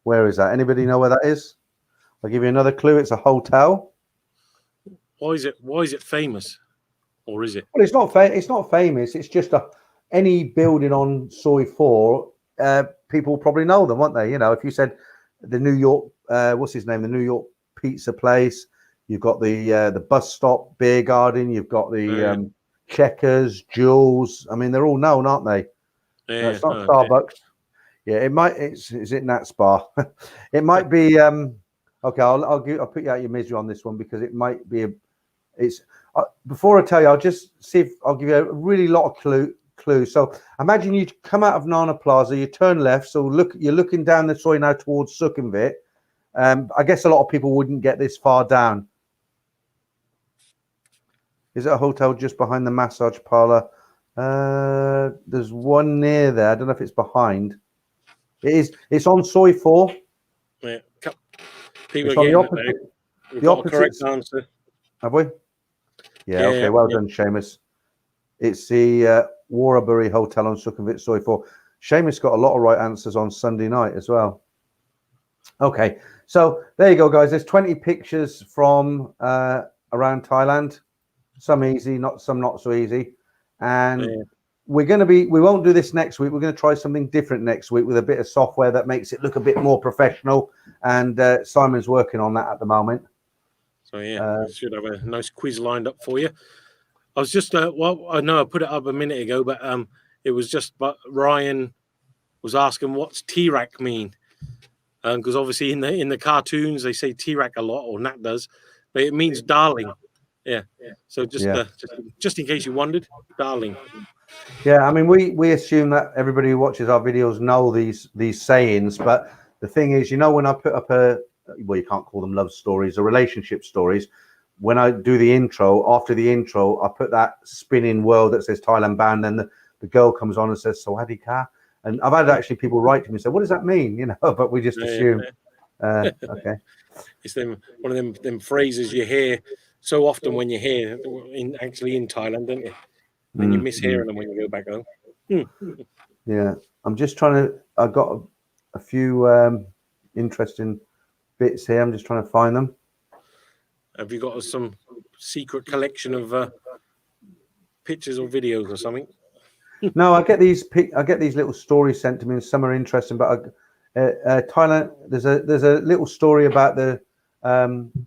Where is that? Anybody know where that is? I'll give you another clue. It's a hotel. Why is it famous, or is it? Well, it's not. It's not famous. It's just any building on Soy 4. People probably know them, won't they? You know, if you said the New York, what's his name? The New York pizza place. You've got the bus stop, beer garden. You've got the Checkers, Jules. I mean, they're all known, aren't they? Yeah, no, it's not Starbucks. Yeah, it might. Is it Nat's Bar? It might be. Okay, I'll put you out your misery on this one because it might be. It's before I tell you, I'll just see if I'll give you a really lot of clues. So imagine you come out of Nana-Plaza, you turn left. So you're looking down the Soy now towards Sukhumvit. I guess a lot of people wouldn't get this far down. Is it a hotel just behind the massage parlor? There's one near there. I don't know if it's behind. It is. It's on Soy 4. Yeah. People It's are on getting the opposite. We've The got a opposite. correct answer. Have we? Yeah. Okay. Well done, Seamus. It's the Warburg Hotel on Sukhumvit, Soy 4. Seamus got a lot of right answers on Sunday night as well. Okay. So there you go, guys. There's 20 pictures from around Thailand. Some easy, some not so easy. And we won't do this next week. We're going to try something different next week with a bit of software that makes it look a bit more professional. And Simon's working on that at the moment. So we should have a nice quiz lined up for you. I was just, well, I know I put it up a minute ago, but it was just, but Ryan was asking what's T-Rack mean? Because obviously in the cartoons they say T-Rack a lot, or Nat does, but it means darling. Yeah. So just in case you wondered, darling. Yeah, I mean we assume that everybody who watches our videos know these sayings, but the thing is, you know, when I put up you can't call them love stories or relationship stories. When I do the intro, after the intro, I put that spinning world that says Thailand-Bound, then the girl comes on and says Sawadee-ka. And I've had actually people write to me and say, what does that mean? You know, but we just assume. Okay. It's one of them phrases you hear so often when you're here, actually in Thailand, don't you? And you miss hearing them when you go back home. Yeah, I'm just trying to. I've got a few interesting bits here. I'm just trying to find them. Have you got some secret collection of pictures or videos or something? No, I get these little stories sent to me, and some are interesting. But Thailand, there's a little story about the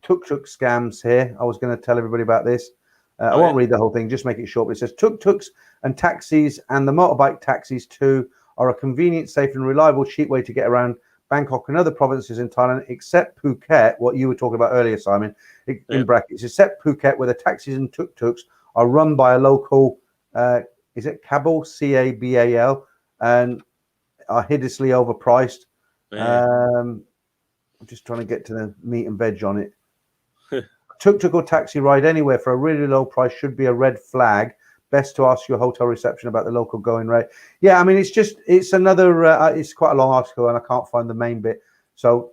tuk-tuk scams here. I was going to tell everybody about this. I won't read the whole thing, just make it short. But it says tuk-tuks and taxis and the motorbike taxis too are a convenient, safe and reliable, cheap way to get around Bangkok and other provinces in Thailand, except Phuket, what you were talking about earlier, Simon, in brackets, except Phuket, where the taxis and tuk-tuks are run by a local, is it Cabal, C-A-B-A-L, and are hideously overpriced. I'm just trying to get to the meat and veg on it. Tuk-tuk or taxi ride anywhere for a really low price should be a red flag. Best to ask your hotel reception about the local going rate. Yeah, I mean, it's another, it's quite a long article and I can't find the main bit. So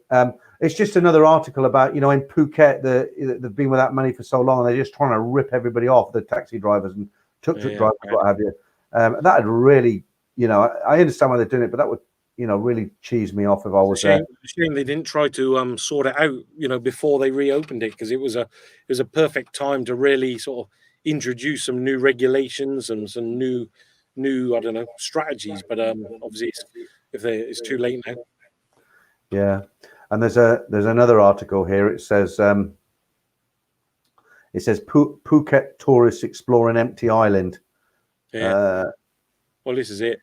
it's just another article about, you know, in Phuket, they've been without money for so long and they're just trying to rip everybody off, the taxi drivers and tuk-tuk drivers, what have you. That would really, you know, I understand why they're doing it, but that would, you know, really cheese me off if I was there. Shame they didn't try to sort it out, you know, before they reopened it, because it was a perfect time to really sort of introduce some new regulations and some new I don't know, strategies. But obviously it's too late now. Yeah, and there's another article here. It says Phuket tourists explore an empty island. Yeah. Well, this is it.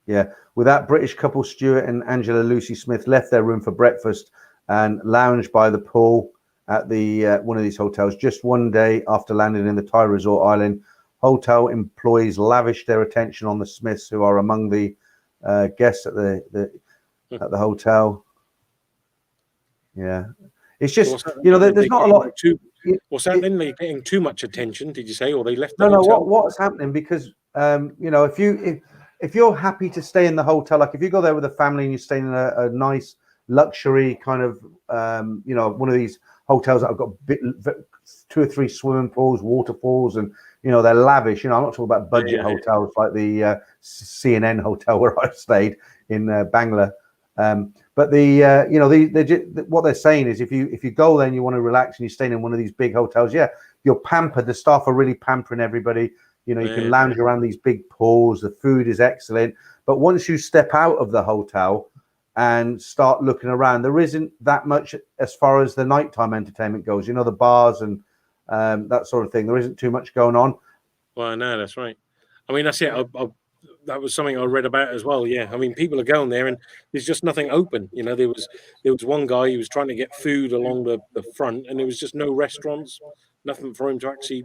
Yeah, with that, British couple Stuart and Angela Lucy Smith left their room for breakfast and lounged by the pool at the one of these hotels just one day after landing in the Thai resort island. Hotel employees lavished their attention on the Smiths, who are among the guests at the hotel. Yeah, it's just, you know, there's not a lot. What's that then? They're getting too much attention, did you say, or they left the hotel? No, what's happening, because you know, if you're happy to stay in the hotel, like if you go there with a family and you're staying in a nice luxury kind of, one of these hotels that have got 2 or 3 swimming pools, waterfalls, and they're lavish. I'm not talking about budget hotels like the CNN hotel where I stayed in Bangla. But what they're saying is if you go there and you want to relax and you're staying in one of these big hotels, you're pampered. The staff are really pampering everybody. You can lounge around these big pools. The food is excellent. But once you step out of the hotel and start looking around, there isn't that much as far as the nighttime entertainment goes. The bars and that sort of thing. There isn't too much going on. Well, no, that's right. I mean, that's it. That was something I read about as well. Yeah, I mean, people are going there and there's just nothing open. There was one guy who was trying to get food along the front, and there was just no restaurants, nothing for him to actually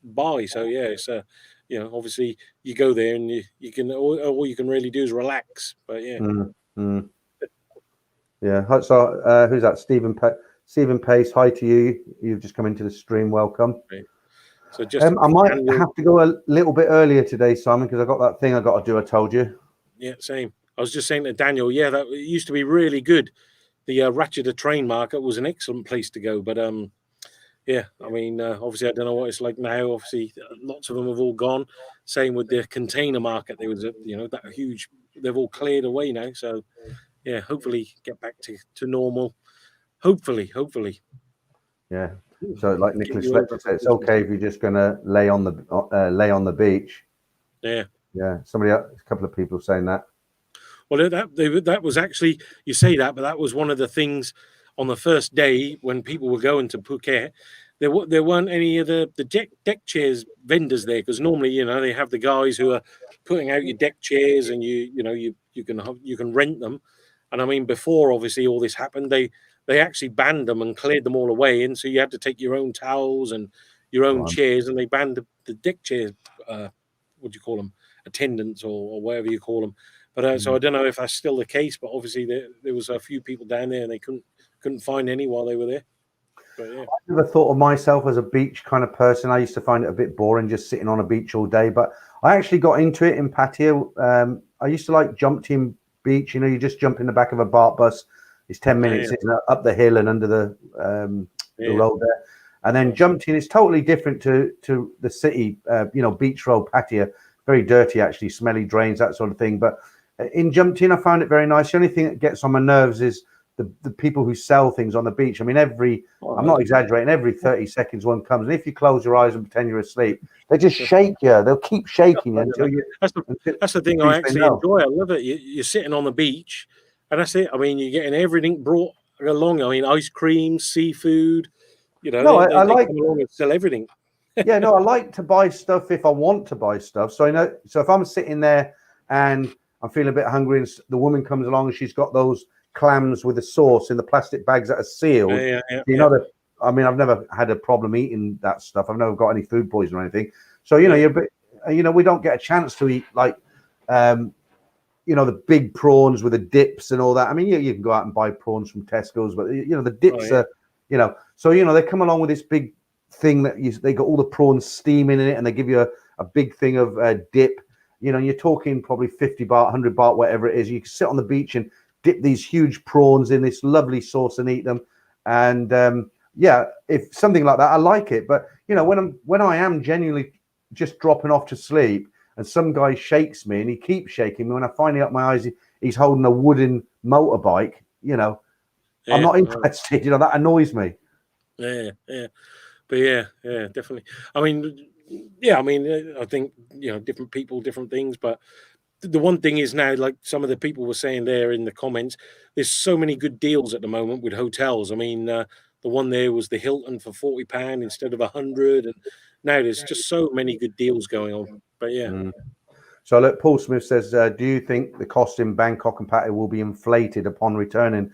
buy. So yeah, it's obviously you go there and you can all you can really do is relax. But yeah. Yeah. So who's that? Stephen Pace. Hi to you. You've just come into the stream. Welcome. Right. So just I might have to go a little bit earlier today, Simon, because I got that thing I got to do. I told you. Yeah, same. I was just saying to Daniel. Yeah, that used to be really good. The Ratcheda Train Market was an excellent place to go, but yeah, I mean, obviously, I don't know what it's like now. Obviously, lots of them have all gone. Same with the container market. There was that huge. They've all cleared away now. So yeah, hopefully get back to normal. Hopefully. Yeah. So like Nicholas Fletcher said, it's okay if you're just going to lay on the beach. Yeah. Yeah. A couple of people saying that. Well, that was actually, you say that, but that was one of the things on the first day when people were going to Phuket. There weren't any of the deck chairs vendors there, because normally they have the guys who are putting out your deck chairs and you can rent them. And I mean, before obviously all this happened, they actually banned them and cleared them all away, and so you had to take your own towels and your own chairs, and they banned the deck chairs. What do you call them? Attendants or whatever you call them. But so I don't know if that's still the case. But obviously there was a few people down there, and they couldn't find any while they were there. But yeah. I never thought of myself as a beach kind of person. I used to find it a bit boring just sitting on a beach all day. But I actually got into it in Pattaya. I used to like jump team beach. You just jump in the back of a BART bus. It's 10 minutes up the hill and under the road there. And then jumping is totally different to the city, Beach Road, Pattaya. Very dirty, actually, smelly drains, that sort of thing. But in jumping, I found it very nice. The only thing that gets on my nerves is the people who sell things on the beach. I mean, I'm not exaggerating, every 30 seconds one comes. And if you close your eyes and pretend you're asleep, they just shake you. They'll keep shaking you until you... That's the thing I actually enjoy. I love it. You're sitting on the beach. And that's it. I mean, you're getting everything brought along. I mean, ice cream, seafood. I like come along and sell everything. Yeah, no, I like to buy stuff if I want to buy stuff. So So if I'm sitting there and I'm feeling a bit hungry, and the woman comes along and she's got those clams with the sauce in the plastic bags that are sealed. I mean, I've never had a problem eating that stuff. I've never got any food poisoning or anything. So you're a bit. We don't get a chance to eat like. The big prawns with the dips and all that. I mean, you can go out and buy prawns from Tesco's, but the dips are, so they come along with this big thing that they got all the prawns steaming in it, and they give you a big thing of dip. You're talking probably 50 baht, 100 baht, whatever it is. You can sit on the beach and dip these huge prawns in this lovely sauce and eat them. And if something like that, I like it. But when I am genuinely just dropping off to sleep, and some guy shakes me, and he keeps shaking me. When I finally up my eyes, he's holding a wooden motorbike. I'm not interested. That annoys me. Yeah. But yeah, definitely. I mean, I think different people, different things. But the one thing is now, like some of the people were saying there in the comments, there's so many good deals at the moment with hotels. I mean, the one there was the Hilton for £40 instead of 100, and now there's just so many good deals going on. But yeah. So look, Paul Smith says, do you think the cost in Bangkok and Pattaya will be inflated upon returning?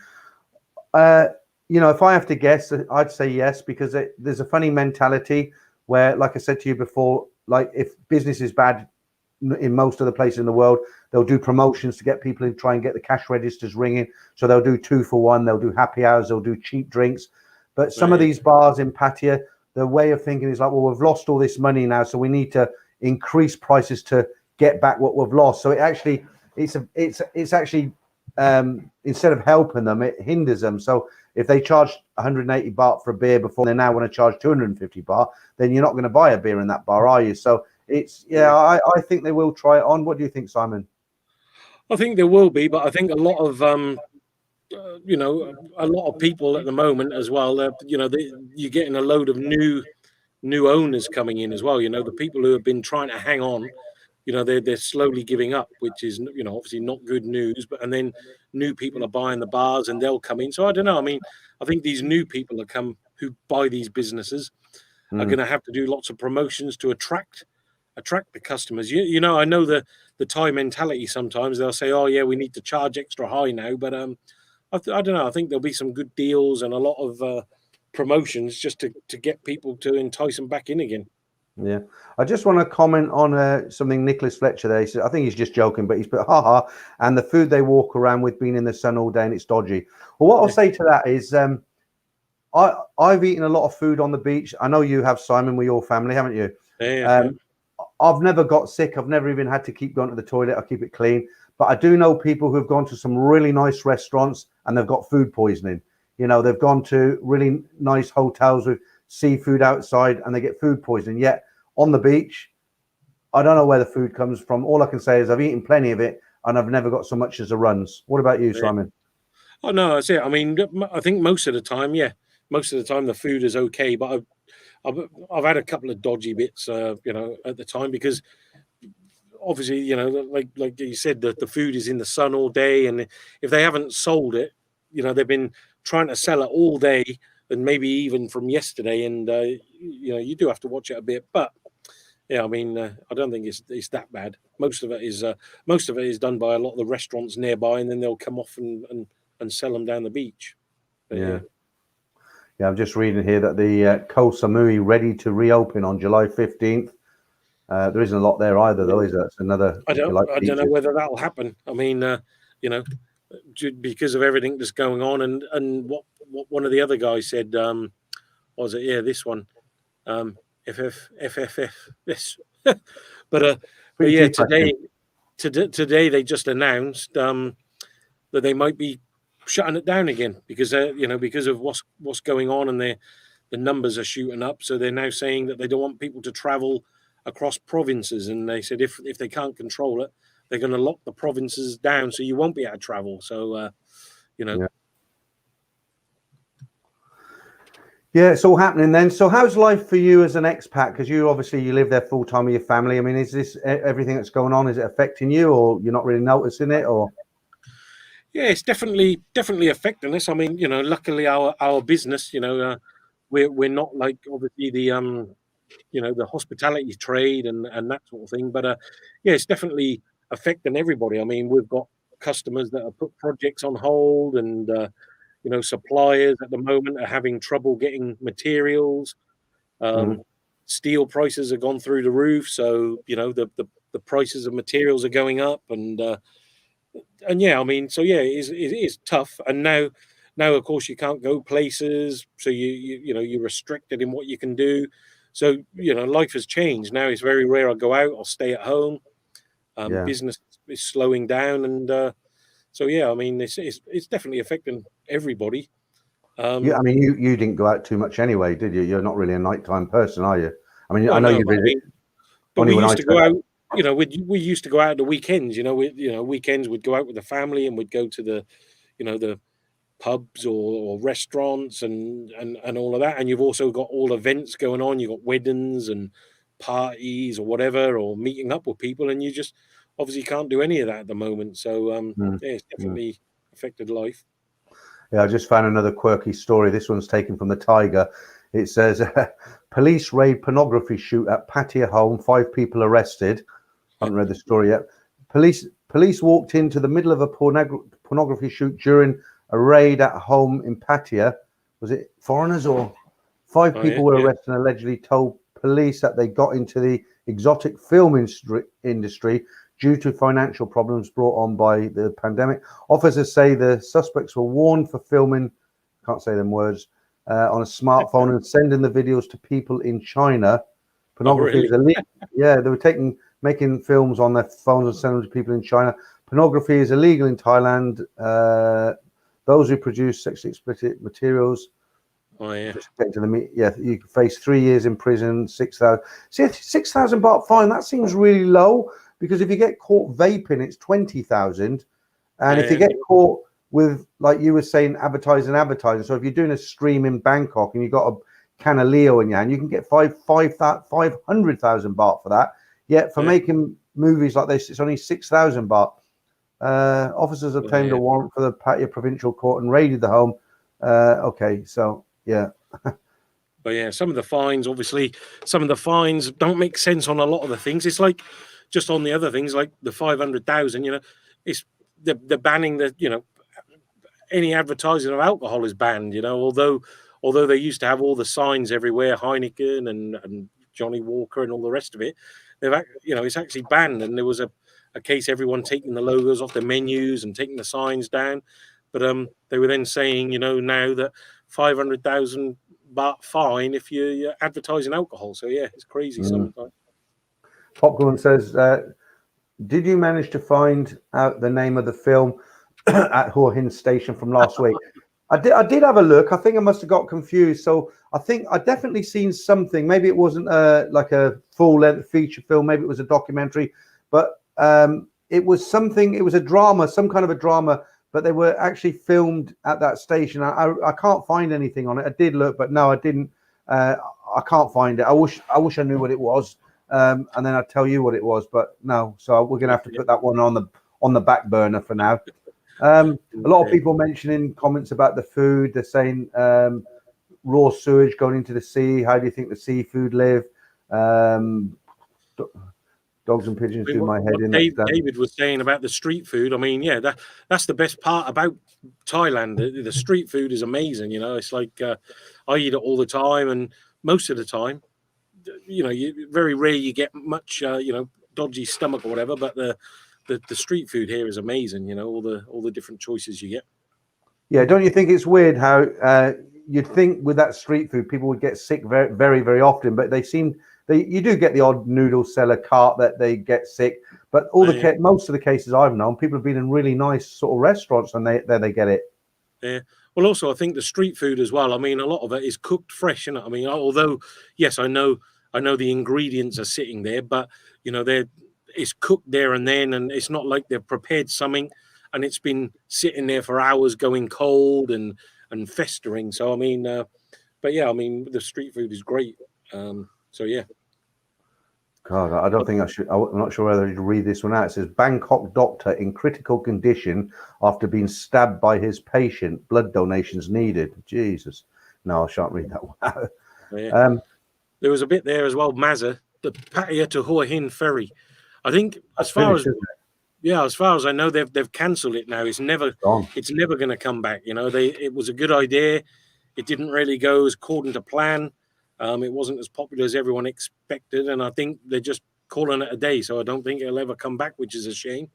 If I have to guess, I'd say yes, because there's a funny mentality where, like I said to you before, like if business is bad in most of the places in the world, they'll do promotions to get people in, try and get the cash registers ringing. So they'll do 2 for 1, they'll do happy hours, they'll do cheap drinks. But some of these bars in Pattaya, the way of thinking is like, well, we've lost all this money now, so we need to increase prices to get back what we've lost. So it's actually instead of helping them, it hinders them. So if they charge 180 baht for a beer before, they now want to charge 250 baht, then you're not going to buy a beer in that bar, are you? So it's, I think they will try it on. What do you think, Simon? I think there will be, but I think a lot of a lot of people at the moment as well. You're getting a load of new owners coming in as well. The people who have been trying to hang on, they're slowly giving up, which is obviously not good news. But and then new people are buying the bars and they'll come in. So I don't know. I mean, I think these new people who buy these businesses are going to have to do lots of promotions to attract the customers. I know the Thai mentality. Sometimes they'll say, "Oh yeah, we need to charge extra high now," but I don't know. I think there'll be some good deals and a lot of promotions just to get people to entice them back in again. Yeah, I just want to comment on something Nicholas Fletcher there. He said, I think he's just joking, but he's put haha, and the food they walk around with being in the sun all day and it's dodgy. Well, what I'll say to that is I've eaten a lot of food on the beach. I know you have, Simon, with your family, haven't you? Yeah. I've never got sick. I've never even had to keep going to the toilet. I keep it clean. But I do know people who have gone to some really nice restaurants and they've got food poisoning. They've gone to really nice hotels with seafood outside and they get food poisoning. Yet on the beach, I don't know where the food comes from. All I can say is I've eaten plenty of it and I've never got so much as a runs. What about you, Simon? Oh no, that's it. I mean, I think most of the time the food is okay, but I've had a couple of dodgy bits, at the time, because obviously, like you said, the food is in the sun all day, and if they haven't sold it, they've been trying to sell it all day, and maybe even from yesterday, and you do have to watch it a bit. But yeah, I mean, I don't think it's that bad. Most of it is done by a lot of the restaurants nearby, and then they'll come off and sell them down the beach. But, yeah, I'm just reading here that the Koh Samui ready to reopen on July 15th. There isn't a lot there either, though, is there? It's another. I don't know whether that'll happen. I mean, because of everything that's going on, and what one of the other guys said, what was it? Yeah, this one, FFF, this. but yeah, today they just announced that they might be shutting it down again because because of what's going on, and the numbers are shooting up. So they're now saying that they don't want people to travel across provinces, and they said if they can't control it, they're going to lock the provinces down, so you won't be able to travel. So Yeah, it's all happening then. So how's life for you as an expat? Because you live there full time with your family. I mean, is this everything that's going on? Is it affecting you, or you're not really noticing it, or? Yeah, it's definitely affecting us. I mean, luckily our business, we're not like obviously the the hospitality trade and that sort of thing. But yeah, it's definitely affecting everybody. I mean, we've got customers that have put projects on hold, and suppliers at the moment are having trouble getting materials. Steel prices have gone through the roof, so the prices of materials are going up, and yeah, I mean, so yeah, it is tough. And now of course you can't go places, so you're restricted in what you can do. So life has changed. Now it's very rare I go out. I'll stay at home. Business is slowing down, and so yeah, I mean, it's definitely affecting everybody. Yeah, I mean, you didn't go out too much anyway, did you? You're not really a nighttime person, are you? I mean, I know you visit. But we used to go out. We used to go out at the weekends. Weekends we'd go out with the family and we'd go to the pubs or restaurants and all of that. And you've also got all events going on. You've got weddings and parties or whatever, or meeting up with people, and you just obviously can't do any of that at the moment. So yeah, it's definitely affected life. Yeah, I just found another quirky story. This one's taken from the Tiger. It says, police raid pornography shoot at Pattaya home, 5 people arrested. I haven't read the story yet. Police walked into the middle of a pornography shoot during a raid at home in Pattaya. Was it foreigners or 5 people were arrested and allegedly told police that they got into the exotic film industry due to financial problems brought on by the pandemic. Officers say the suspects were warned for filming, can't say them words, on a smartphone and sending the videos to people in China. Pornography is illegal. Yeah, they were making films on their phones and sending them to people in China. Pornography is illegal in Thailand. Those who produce sexually explicit materials. Oh yeah. Just get to the you can face 3 years in prison, 6,000. See, 6,000 baht fine. That seems really low because if you get caught vaping, it's 20,000, and if you get caught with, like you were saying, advertising. So if you're doing a stream in Bangkok and you've got a can of Leo in your hand, you can get 500,000 baht for that. Yet for making movies like this, it's only 6,000 baht. Officers obtained a warrant for the Pattaya Provincial Court and raided the home. Okay, so yeah. But yeah, some of the fines, obviously, don't make sense on a lot of the things. It's like just on the other things, like the 500,000. It's the banning that any advertising of alcohol is banned. Although they used to have all the signs everywhere, Heineken and Johnny Walker and all the rest of it. It's actually banned, and there was a case everyone taking the logos off the menus and taking the signs down. But they were then saying, now that 500,000 baht fine if you're advertising alcohol. So yeah, it's crazy sometimes. Popcorn says, did you manage to find out the name of the film at Hua Hin Station from last week? I did have a look. I think I must have got confused. So I think I definitely seen something. Maybe it wasn't like a full-length feature film. Maybe it was a documentary. But it was something. It was a drama, some kind of a drama. But they were actually filmed at that station. I can't find anything on it. I did look, but no, I didn't. I can't find it. I wish I knew what it was, and then I'd tell you what it was. But no, so we're gonna have to put that one on the back burner for now. A lot of people mentioning comments about the food. They're saying raw sewage going into the sea. How do you think the seafood live? Dogs and pigeons do my head in. David was saying about the street food. I mean, yeah, that's the best part about Thailand. The street food is amazing. It's like I eat it all the time, and most of the time, very rare you get much, dodgy stomach or whatever. But the street food here is amazing. All the different choices you get. Yeah, don't you think it's weird how you'd think with that street food people would get sick very, very, very often, but you do get the odd noodle seller cart that they get sick, but most of the cases I've known, people have been in really nice sort of restaurants and they get it. Yeah. Well, also I think the street food as well. I mean, a lot of it is cooked fresh, I mean, although yes, I know the ingredients are sitting there, but it's cooked there and then, and it's not like they've prepared something and it's been sitting there for hours going cold and festering. So I mean, but yeah, I mean the street food is great. So yeah. God, I don't think I should. I'm not sure whether to read this one out. It says Bangkok doctor in critical condition after being stabbed by his patient. Blood donations needed. Jesus, no, I shan't read that one out. Yeah. There was a bit there as well. Mazza, the Pattaya to Hua Hin ferry. I think as far as I know, they've cancelled it now. It's never going to come back. It was a good idea. It didn't really go according to plan. It wasn't as popular as everyone expected, and I think they're just calling it a day. So I don't think it'll ever come back, which is a shame.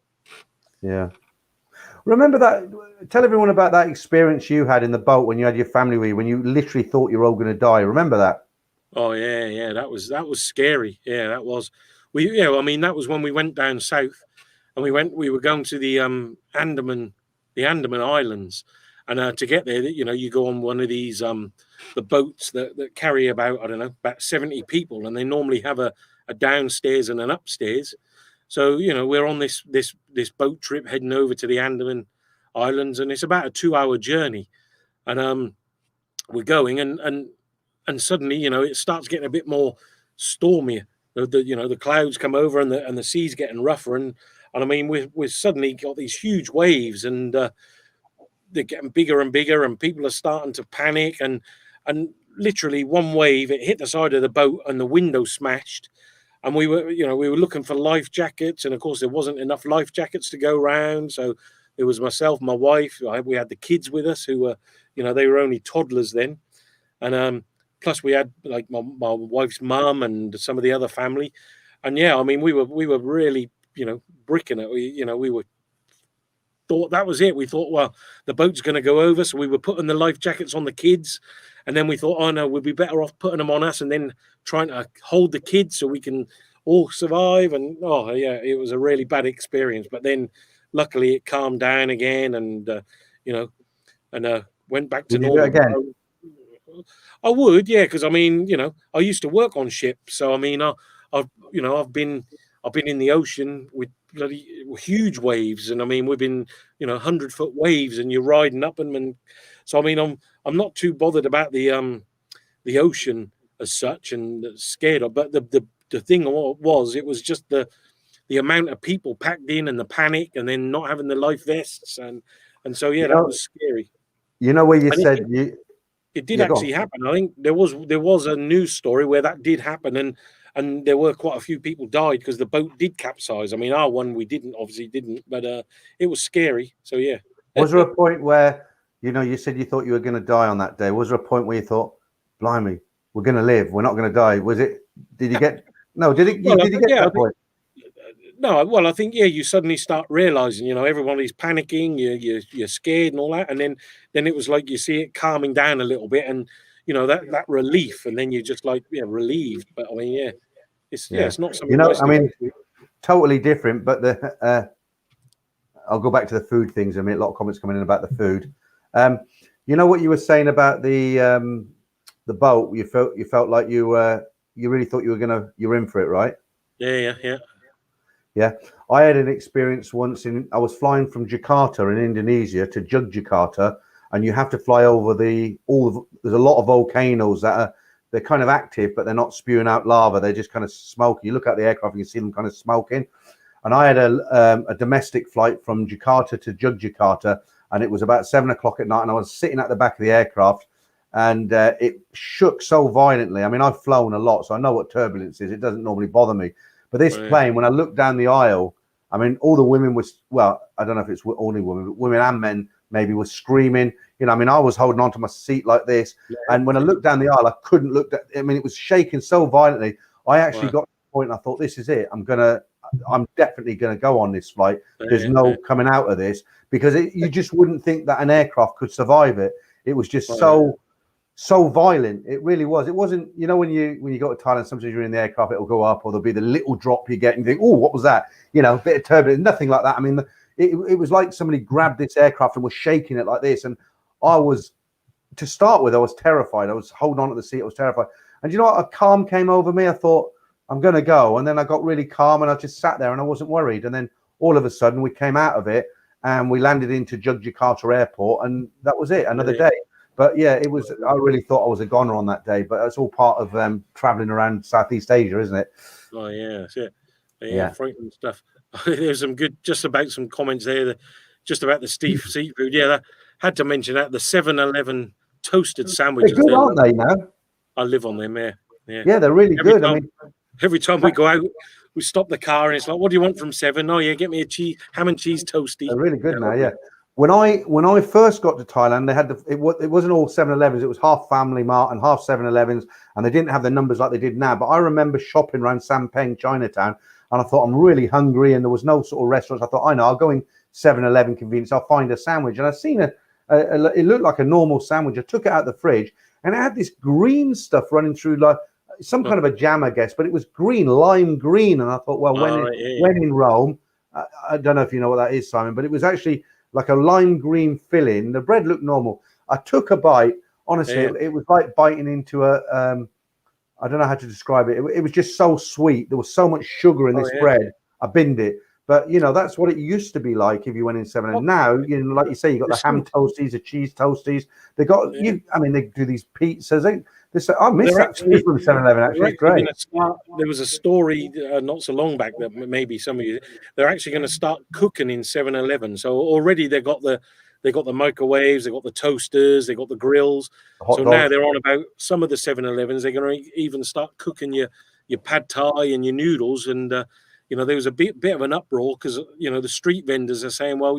Yeah. Remember that? Tell everyone about that experience you had in the boat when you had your family with you, when you literally thought you were all going to die. Remember that? Oh yeah. That was scary. Yeah, that was. I mean, that was when we went down south, and we were going to the Andaman Islands. And to get there, you go on one of these the boats that carry about, I don't know, about 70 people, and they normally have a downstairs and an upstairs. So we're on this boat trip heading over to the Andaman Islands, and it's about a 2-hour journey. And we're going, and suddenly it starts getting a bit more stormy. The clouds come over, and the sea's getting rougher, and I mean we've suddenly got these huge waves, and they're getting bigger and bigger, and people are starting to panic, and literally one wave, it hit the side of the boat and the window smashed, and we were looking for life jackets, and of course there wasn't enough life jackets to go around. So it was myself, my wife, we had the kids with us who were they were only toddlers then, and plus we had like my wife's mum and some of the other family, and yeah, I mean we were really bricking it. We were thought that was it. We thought, well, the boat's going to go over, so we were putting the life jackets on the kids, and then we thought, oh no, we'd be better off putting them on us and then trying to hold the kids so we can all survive. And oh yeah, it was a really bad experience. But then luckily it calmed down again, and you know, and went back to Would you do it normal. again? I would, yeah, because I mean, I used to work on ships, so I mean, I've I've been in the ocean with bloody huge waves, and I mean, we've been 100-foot waves, and you're riding up them, and so I mean, I'm not too bothered about the ocean as such, and scared of, but the thing was, it was just the amount of people packed in, and the panic, and then not having the life vests, and so yeah, that was scary. Where you And said you. it did Yeah, go on. actually happen. I think there was a news story where that did happen, and there were quite a few people died because the boat did capsize. I mean, our one we obviously didn't, but it was scary. So yeah. Was there a point where you said you thought you were going to die on that day? Was there a point where you thought, "Blimey, we're going to live. We're not going to die"? Was it? Did you get? No, did it? Well, did you get to that point? No, well, I think you suddenly start realizing, everybody's panicking, you're scared and all that, and then it was like you see it calming down a little bit, and that relief, and then you're just like relieved. But I mean, it's not something nice. I mean, totally different. But I'll go back to the food things. I mean, a lot of comments coming in about the food. What you were saying about the boat. You felt like you really thought you were in for it, right? Yeah. I had an experience once I was flying from Jakarta in Indonesia to Yogyakarta, and you have to fly over there's a lot of volcanoes they're kind of active, but they're not spewing out lava. They're just kind of smoking. You look at the aircraft, you can see them kind of smoking. And I had a domestic flight from Jakarta to Yogyakarta, and it was about 7 o'clock at night, and I was sitting at the back of the aircraft, and it shook so violently. I mean, I've flown a lot, so I know what turbulence is. It doesn't normally bother me. But this plane, when I looked down the aisle, I mean, all the women I don't know if it's only women, but women and men maybe were screaming. I mean, I was holding on to my seat like this. Yeah. And when I looked down the aisle, I couldn't look. I mean, it was shaking so violently. I actually got to the point and I thought, this is it. I'm definitely going to go on this flight. There's no coming out of this, because you just wouldn't think that an aircraft could survive it. It was just so violent. It really was. It wasn't, when you go to Thailand, sometimes you're in the aircraft, it'll go up, or there'll be the little drop you get and you think, oh, what was that? A bit of turbulence, nothing like that. I mean, it was like somebody grabbed this aircraft and was shaking it like this. And to start with, I was terrified. I was holding on to the seat. I was terrified. And a calm came over me. I thought, I'm going to go. And then I got really calm and I just sat there and I wasn't worried. And then all of a sudden we came out of it and we landed into Yogyakarta airport, and that was it, another day. But yeah, it was. I really thought I was a goner on that day, but it's all part of traveling around Southeast Asia, isn't it? Oh yeah, that's it. Yeah, frightening stuff. There's some good, just about some comments there, just about the seafood. Yeah, that, had to mention that the 7-Eleven toasted sandwiches. They're good, aren't they? Now I live on them. Yeah, they're really good. Every time we go out, we stop the car and it's like, "What do you want from 7? Oh yeah, get me a ham and cheese toasty." They're really good now. Yeah. When I first got to Thailand, they had it wasn't all 7-Elevens. It was half Family Mart and half 7-Elevens, and they didn't have the numbers like they did now. But I remember shopping around Sampeng, Chinatown, and I thought, I'm really hungry, and there was no sort of restaurants. I thought, I know, I'll go in 7-Eleven convenience. I'll find a sandwich, and I seen it looked like a normal sandwich. I took it out of the fridge, and it had this green stuff running through, like some kind of a jam, I guess, but it was green, lime green. And I thought, well, when in Rome, I don't know if you know what that is, Simon, but it was actually like a lime green filling. The bread looked normal. I took a bite. Honestly, it was like biting into a, I don't know how to describe it. It was just so sweet. There was so much sugar in this bread. I binned it. But, that's what it used to be like if you went in 7. And now, like you say, you got the ham toasties, the cheese toasties. They got, they do these pizzas. I miss that from 7-Eleven, actually. It's great. There was a story not so long back that maybe some of you, they're actually going to start cooking in 7-Eleven. So already they got the microwaves, they got the toasters, they got the grills. So now they're on about some of the 7-Elevens. They're going to even start cooking your pad thai and your noodles. And there was a bit of an uproar because the street vendors are saying, well,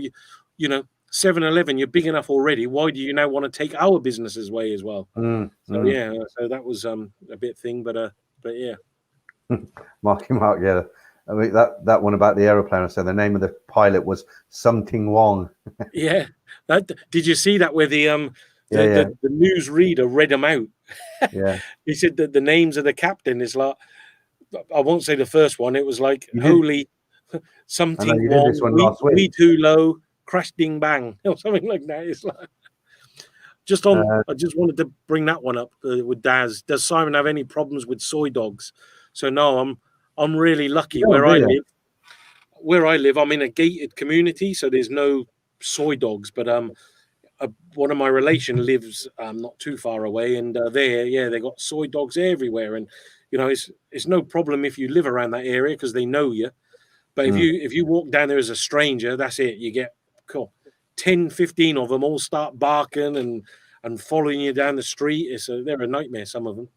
7-Eleven, you're big enough already. Why do you now want to take our businesses away as well? So that was a bit thing, but yeah. Marky Mark, yeah. I mean that one about the aeroplane. I said the name of the pilot was Something Wong. Yeah, did you see that where the news reader read them out? Yeah, he said that the names of the captain is like, I won't say the first one. It was like holy something you did wrong, this one last we week. too low, crash ding bang, or something like that. It's like I just wanted to bring that one up with Daz. Does Simon have any problems with soy dogs? So no, I'm really lucky Oh, where I dear. live. Where I live, I'm in a gated community, so there's no soy dogs. But one of my relation lives not too far away, and they got soy dogs everywhere. And it's no problem if you live around that area because they know you. But if you walk down there as a stranger, that's it. You get 10, 15 of them all start barking and following you down the street. They're a nightmare, some of them.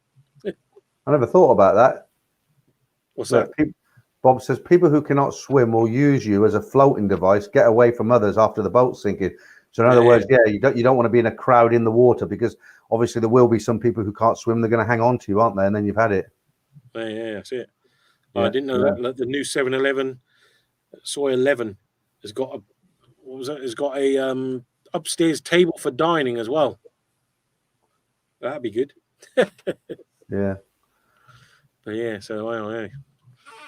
I never thought about that. What's Look, that? Bob says people who cannot swim will use you as a floating device, get away from others after the boat's sinking. So in other words, you don't want to be in a crowd in the water because obviously there will be some people who can't swim. They're going to hang on to you, aren't they? And then you've had it. Yeah, that's it. Yeah, I didn't know that. Like the new 7-Eleven Soy 11 has got It's got a upstairs table for dining as well. That'd be good. Yeah. But yeah, so I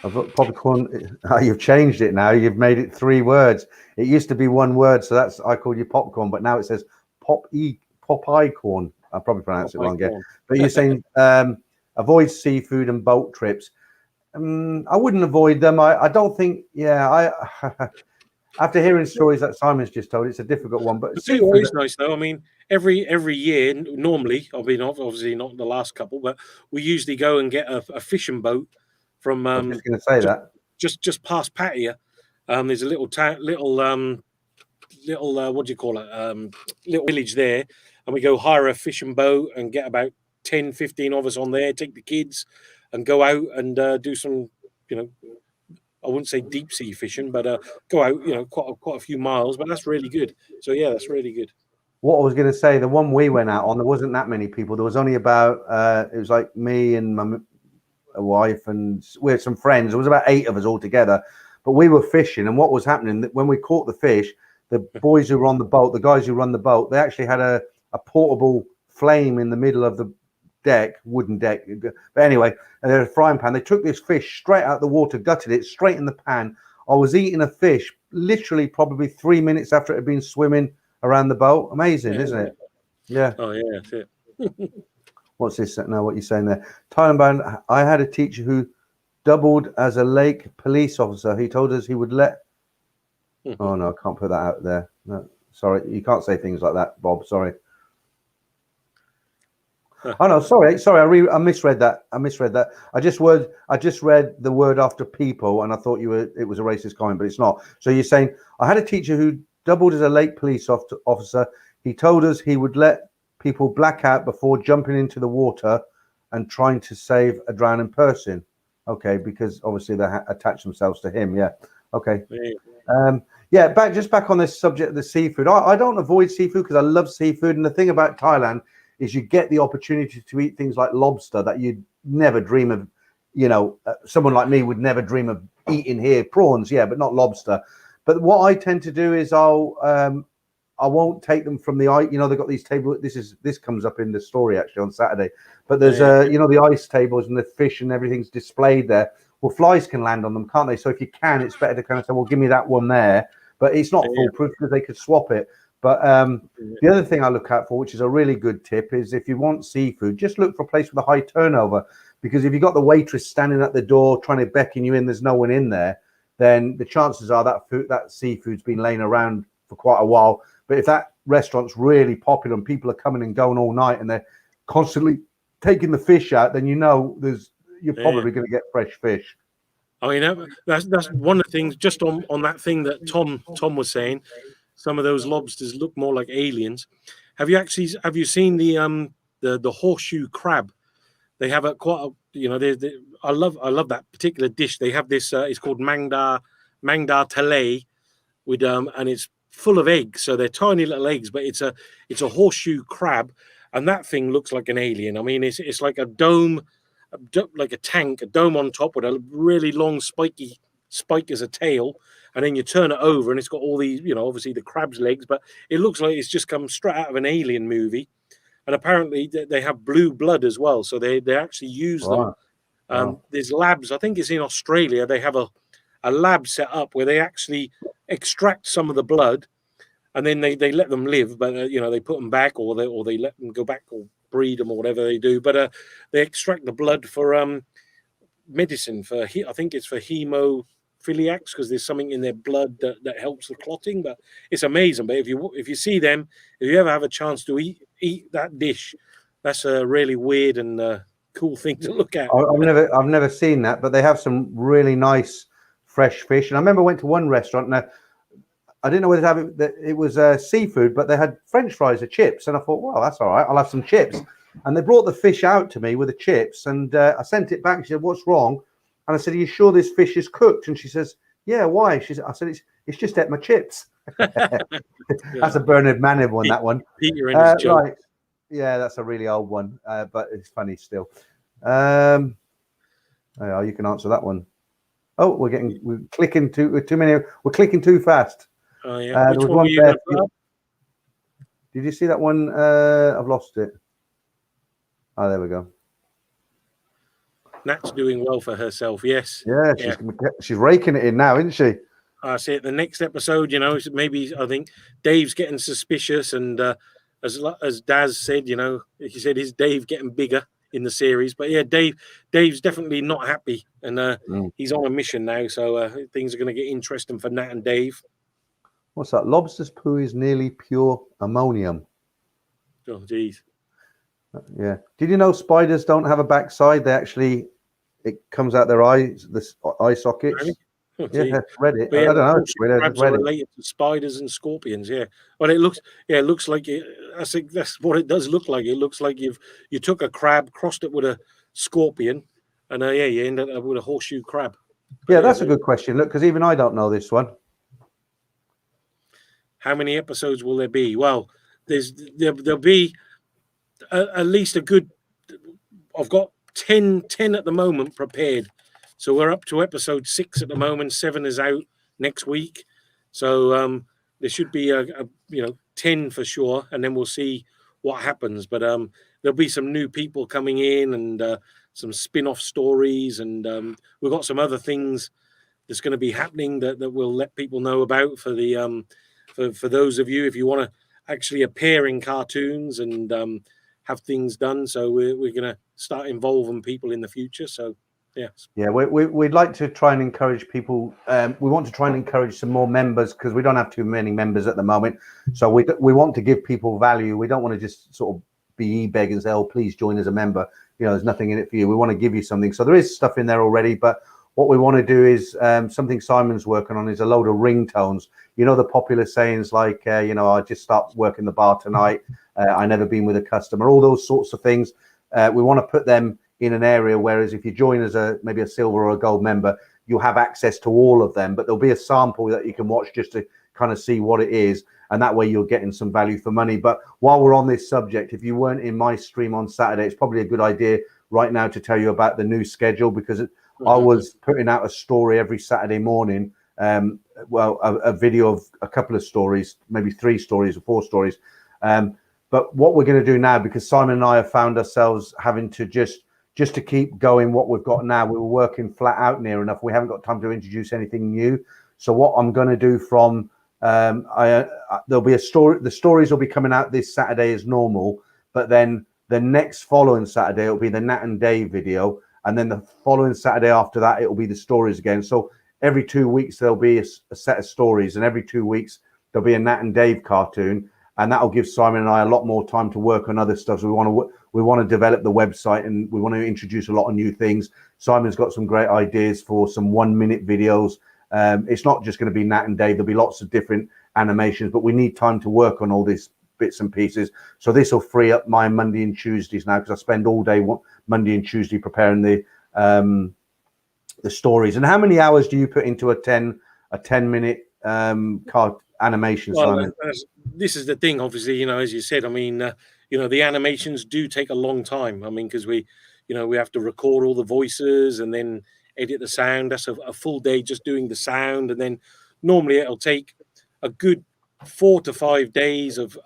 I've got popcorn. You've changed it now. You've made it 3 words. It used to be 1 word, so I called you popcorn, but now it says Popeye corn. I probably pronounced it wrong again. But you're saying avoid seafood and boat trips. I wouldn't avoid them. I don't think. Yeah, after hearing stories that Simon's just told, it's a difficult one. But seafood is nice though. I mean, every year, normally, I mean, obviously not the last couple, but we usually go and get a fishing boat from. I was just going to say that. Just past Pattaya. There's a little what do you call it? Little village there, and we go hire a fishing boat and get about 10, 15 of us on there, take the kids, and go out and do some, I wouldn't say deep sea fishing, but go out, quite a few miles. But that's really good. So yeah, that's really good. What I was going to say, the one we went out on, there wasn't that many people. There was only about it was like me and my wife and we had some friends. There was about 8 of us all together, but we were fishing. And what was happening when we caught the fish, the boys who were on the boat, the guys who run the boat, they actually had a portable flame in the middle of the wooden deck. But anyway, and they had a frying pan. They took this fish straight out of the water, gutted it straight in the pan. I was eating a fish literally probably 3 minutes after it had been swimming around the boat. Amazing, isn't it? Yeah. Oh yeah, that's it. What's this now? What you're saying there? Thailand-Bound. I had a teacher who doubled as a lake police officer. He told us he would let. Oh no, I can't put that out there. No, sorry, you can't say things like that, Bob. Sorry. Oh no, sorry. I misread that. I just read the word after people, and I thought it was a racist comment, but it's not. So you're saying I had a teacher who doubled as a lake police officer. He told us he would let people black out before jumping into the water and trying to save a drowning person. Okay, because obviously they attach themselves to him. Yeah. Okay. Yeah. Back on this subject of the seafood. I don't avoid seafood because I love seafood, and the thing about Thailand is you get the opportunity to eat things like lobster that you'd never dream of. Someone like me would never dream of eating here. Prawns, yeah, but not lobster. But what I tend to do is I won't take them from the ice. They've got these tables. This comes up in the story actually on Saturday. But there's the ice tables and the fish and everything's displayed there. Well, flies can land on them, can't they? So if you can, it's better to kind of say, well, give me that one there. But it's not foolproof because they could swap it. But the other thing I look out for, which is a really good tip, is if you want seafood, just look for a place with a high turnover. Because if you've got the waitress standing at the door trying to beckon you in, there's no one in there, then the chances are that seafood's been laying around for quite a while. But if that restaurant's really popular and people are coming and going all night and they're constantly taking the fish out, then you're probably going to get fresh fish. I mean, that's one of the things. Just on that thing that Tom was saying, some of those lobsters look more like aliens. Have you seen the horseshoe crab? They have I love that particular dish. They have this. It's called mangda tale, with and it's full of eggs. So they're tiny little eggs, but it's a horseshoe crab, and that thing looks like an alien. I mean, it's like a dome, like a tank, a dome on top with a really long spiky spike as a tail, and then you turn it over and it's got all these, obviously the crab's legs, but it looks like it's just come straight out of an alien movie. And apparently they have blue blood as well, so they actually use them. There's labs, I think it's in Australia, they have a lab set up where they actually extract some of the blood, and then they let them live, but they put them back, or they let them go back, or breed them, or whatever they do. But they extract the blood for medicine, for I think it's for hemophiliacs, because there's something in their blood that helps the clotting. But it's amazing. But if you see them, if you ever have a chance to eat that dish, that's a really weird and cool thing to look at. I've never seen that, but they have some really nice fresh fish. And I remember I went to one restaurant, and I didn't know whether to have it. It was seafood, but they had French fries or chips, and I thought, well, that's all right. I'll have some chips. And they brought the fish out to me with the chips, and I sent it back. She said, "What's wrong?" And I said, "Are you sure this fish is cooked?" And she says, "Yeah, why?" I said, "It's just at my chips." That's a Bernard Manning one. That one. Peter and his joke. Right. Yeah, that's a really old one, but it's funny still. You can answer that one. Oh, we're clicking too many. We're clicking too fast. Oh yeah. Which one were you there. Did you see that one? I've lost it. Oh, there we go. Nat's doing well for herself. Yes. Yeah, she's raking it in now, isn't she? I see it. The next episode, maybe I think Dave's getting suspicious, and as Daz said, he said, is Dave getting bigger in the series? But yeah, Dave's definitely not happy, and he's on a mission now. So things are going to get interesting for Nat and Dave. What's that? Lobster's poo is nearly pure ammonium. Oh, geez. Yeah. Did you know spiders don't have a backside? It comes out their eyes, the eye sockets. Really? Oh, yeah, read it. Yeah, I don't know. Crabs are related to spiders and scorpions. Yeah, but it looks like it. I think that's what it does look like. It looks like you took a crab, crossed it with a scorpion, and you end up with a horseshoe crab. Yeah, that's a good question. Look, because even I don't know this one. How many episodes will there be? Well, there'll be at least a good. I've got 10 at the moment prepared. So we're up to episode 6 at the moment. 7 is out next week. So there should be a 10 for sure, and then we'll see what happens. But there'll be some new people coming in, and some spin-off stories, and we've got some other things that's going to be happening that we'll let people know about for the for those of you, if you want to actually appear in cartoons and have things done. So we're going to start involving people in the future. So. Yeah, we'd like to try and encourage people. We want to try and encourage some more members, because we don't have too many members at the moment. So we want to give people value. We don't want to just sort of be e-beg and say, "Oh, please join as a member." There's nothing in it for you. We want to give you something. So there is stuff in there already, but what we want to do is something Simon's working on is a load of ringtones. The popular sayings like, I just start working the bar tonight. I never been with a customer. All those sorts of things. We want to put them in an area, whereas if you join as maybe a silver or a gold member, you'll have access to all of them, but there'll be a sample that you can watch just to kind of see what it is, and that way you're getting some value for money. But while we're on this subject, if you weren't in my stream on Saturday, it's probably a good idea right now to tell you about the new schedule, because I was putting out a story every Saturday morning, a video of a couple of stories, maybe 3 stories or 4 stories, but what we're going to do now, because Simon and I have found ourselves having to just to keep going what we've got now, we were working flat out near enough. We haven't got time to introduce anything new. So what I'm going to do from, there'll be a story. The stories will be coming out this Saturday as normal, but then the next following Saturday, it'll be the Nat and Dave video. And then the following Saturday after that, it'll be the stories again. So every 2 weeks, there'll be a set of stories, and every 2 weeks, there'll be a Nat and Dave cartoon. And that'll give Simon and I a lot more time to work on other stuff. So we want to develop the website, and we want to introduce a lot of new things. Simon's got some great ideas for some 1-minute videos. It's not just going to be Nat and Dave. There'll be lots of different animations, but we need time to work on all these bits and pieces. So this will free up my Monday and Tuesdays now, because I spend all day Monday and Tuesday preparing the stories. And how many hours do you put into a 10-minute card animation, Simon? This is the thing, obviously, as you said, the animations do take a long time. Because we have to record all the voices and then edit the sound. That's a full day just doing the sound. And then normally it'll take a good 4 to 5 days of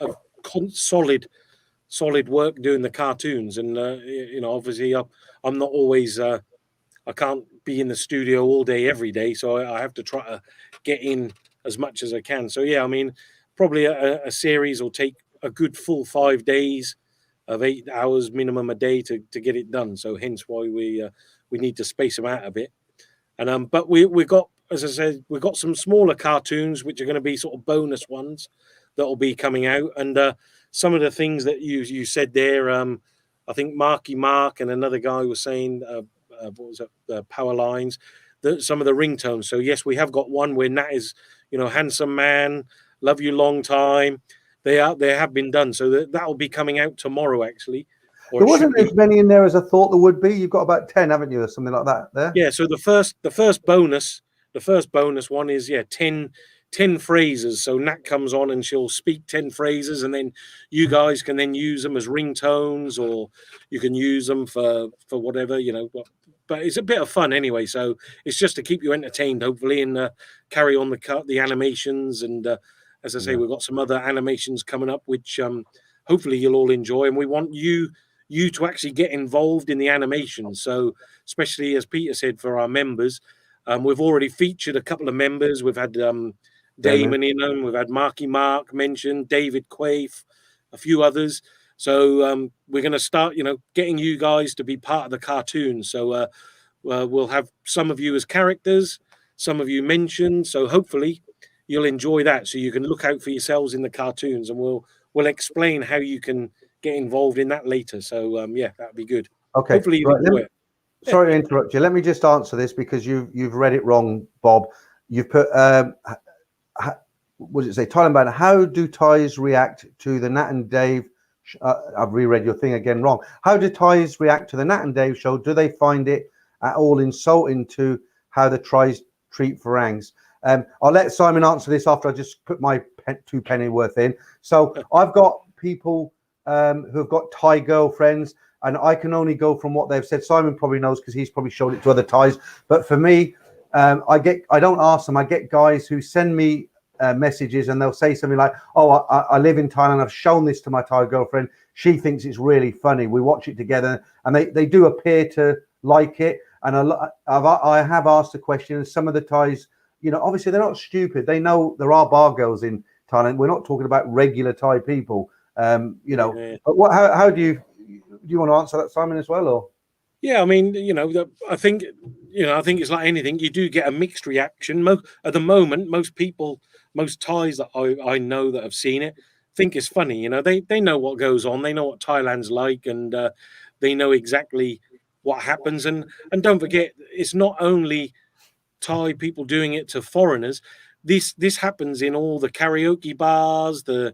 solid work doing the cartoons. And, obviously I'm not always, I I can't be in the studio all day every day, so I have to try to get in as much as I can. So yeah, I mean, probably a series will take a good full 5 days of 8 hours minimum a day to get it done. So hence why we need to space them out a bit. And but we got, as I said, we've got some smaller cartoons which are going to be sort of bonus ones that will be coming out. And some of the things that you said there, I think Marky Mark and another guy was saying, what was it, Power Lines, some of the ringtones. So yes, we have got one where Nat is, handsome man, love you long time. They have been done. So that will be coming out tomorrow, actually. There wasn't as many in there as I thought there would be. You've got about 10, haven't you, or something like that there? Yeah. So the first bonus one is 10 phrases. So Nat comes on and she'll speak 10 phrases, and then you guys can then use them as ringtones, or you can use them for whatever, But it's a bit of fun anyway. So it's just to keep you entertained, hopefully, and carry on the animations. And as I say, we've got some other animations coming up, which hopefully you'll all enjoy. And we want you to actually get involved in the animation. So especially, as Peter said, for our members, we've already featured a couple of members. We've had Damon in them. We've had Marky Mark mentioned, David Quaife, a few others. So we're going to start, getting you guys to be part of the cartoon. So we'll have some of you as characters, some of you mentioned. So hopefully you'll enjoy that. So you can look out for yourselves in the cartoons, and we'll explain how you can get involved in that later. So that'd be good. Okay. Hopefully you enjoy it. Sorry to interrupt you. Let me just answer this because you've read it wrong, Bob. You've put what does it say? Thailand-Bound. How do Thais react to the Nat and Dave? I've reread your thing again wrong. How do Thais react to the Nat and Dave show? Do they find it at all insulting to how the Thais treat Farangs? I'll let Simon answer this after I just put my 2 penny worth in. So I've got people who have got Thai girlfriends, and I can only go from what they've said. Simon probably knows because he's probably showed it to other Thais. But for me, I don't ask them. I get guys who send me messages, and they'll say something like, "Oh, I live in Thailand. I've shown this to my Thai girlfriend. She thinks it's really funny. We watch it together," and they do appear to like it. And I have asked a question, and some of the Thais, obviously they're not stupid. They know there are bar girls in Thailand. We're not talking about regular Thai people, But how do you want to answer that, Simon, as well, or? Yeah, I mean, I think it's like anything. You do get a mixed reaction. At the moment, most Thais that I know that have seen it think it's funny. They know what goes on. They know what Thailand's like, and they know exactly what happens. And don't forget, it's not only Thai people doing it to foreigners. This happens in all the karaoke bars, the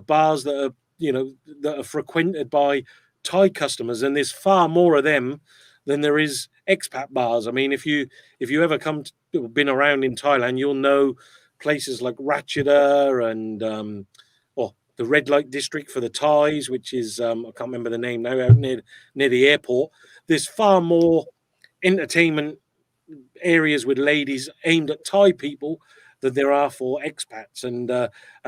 bars that are that are frequented by Thai customers, and there's far more of them than there is expat bars. I mean, if you ever been around in Thailand, you'll know places like Ratchada and the red light district for the Thais, which is I can't remember the name now, out near the airport. There's far more entertainment areas with ladies aimed at Thai people than there are for expats, and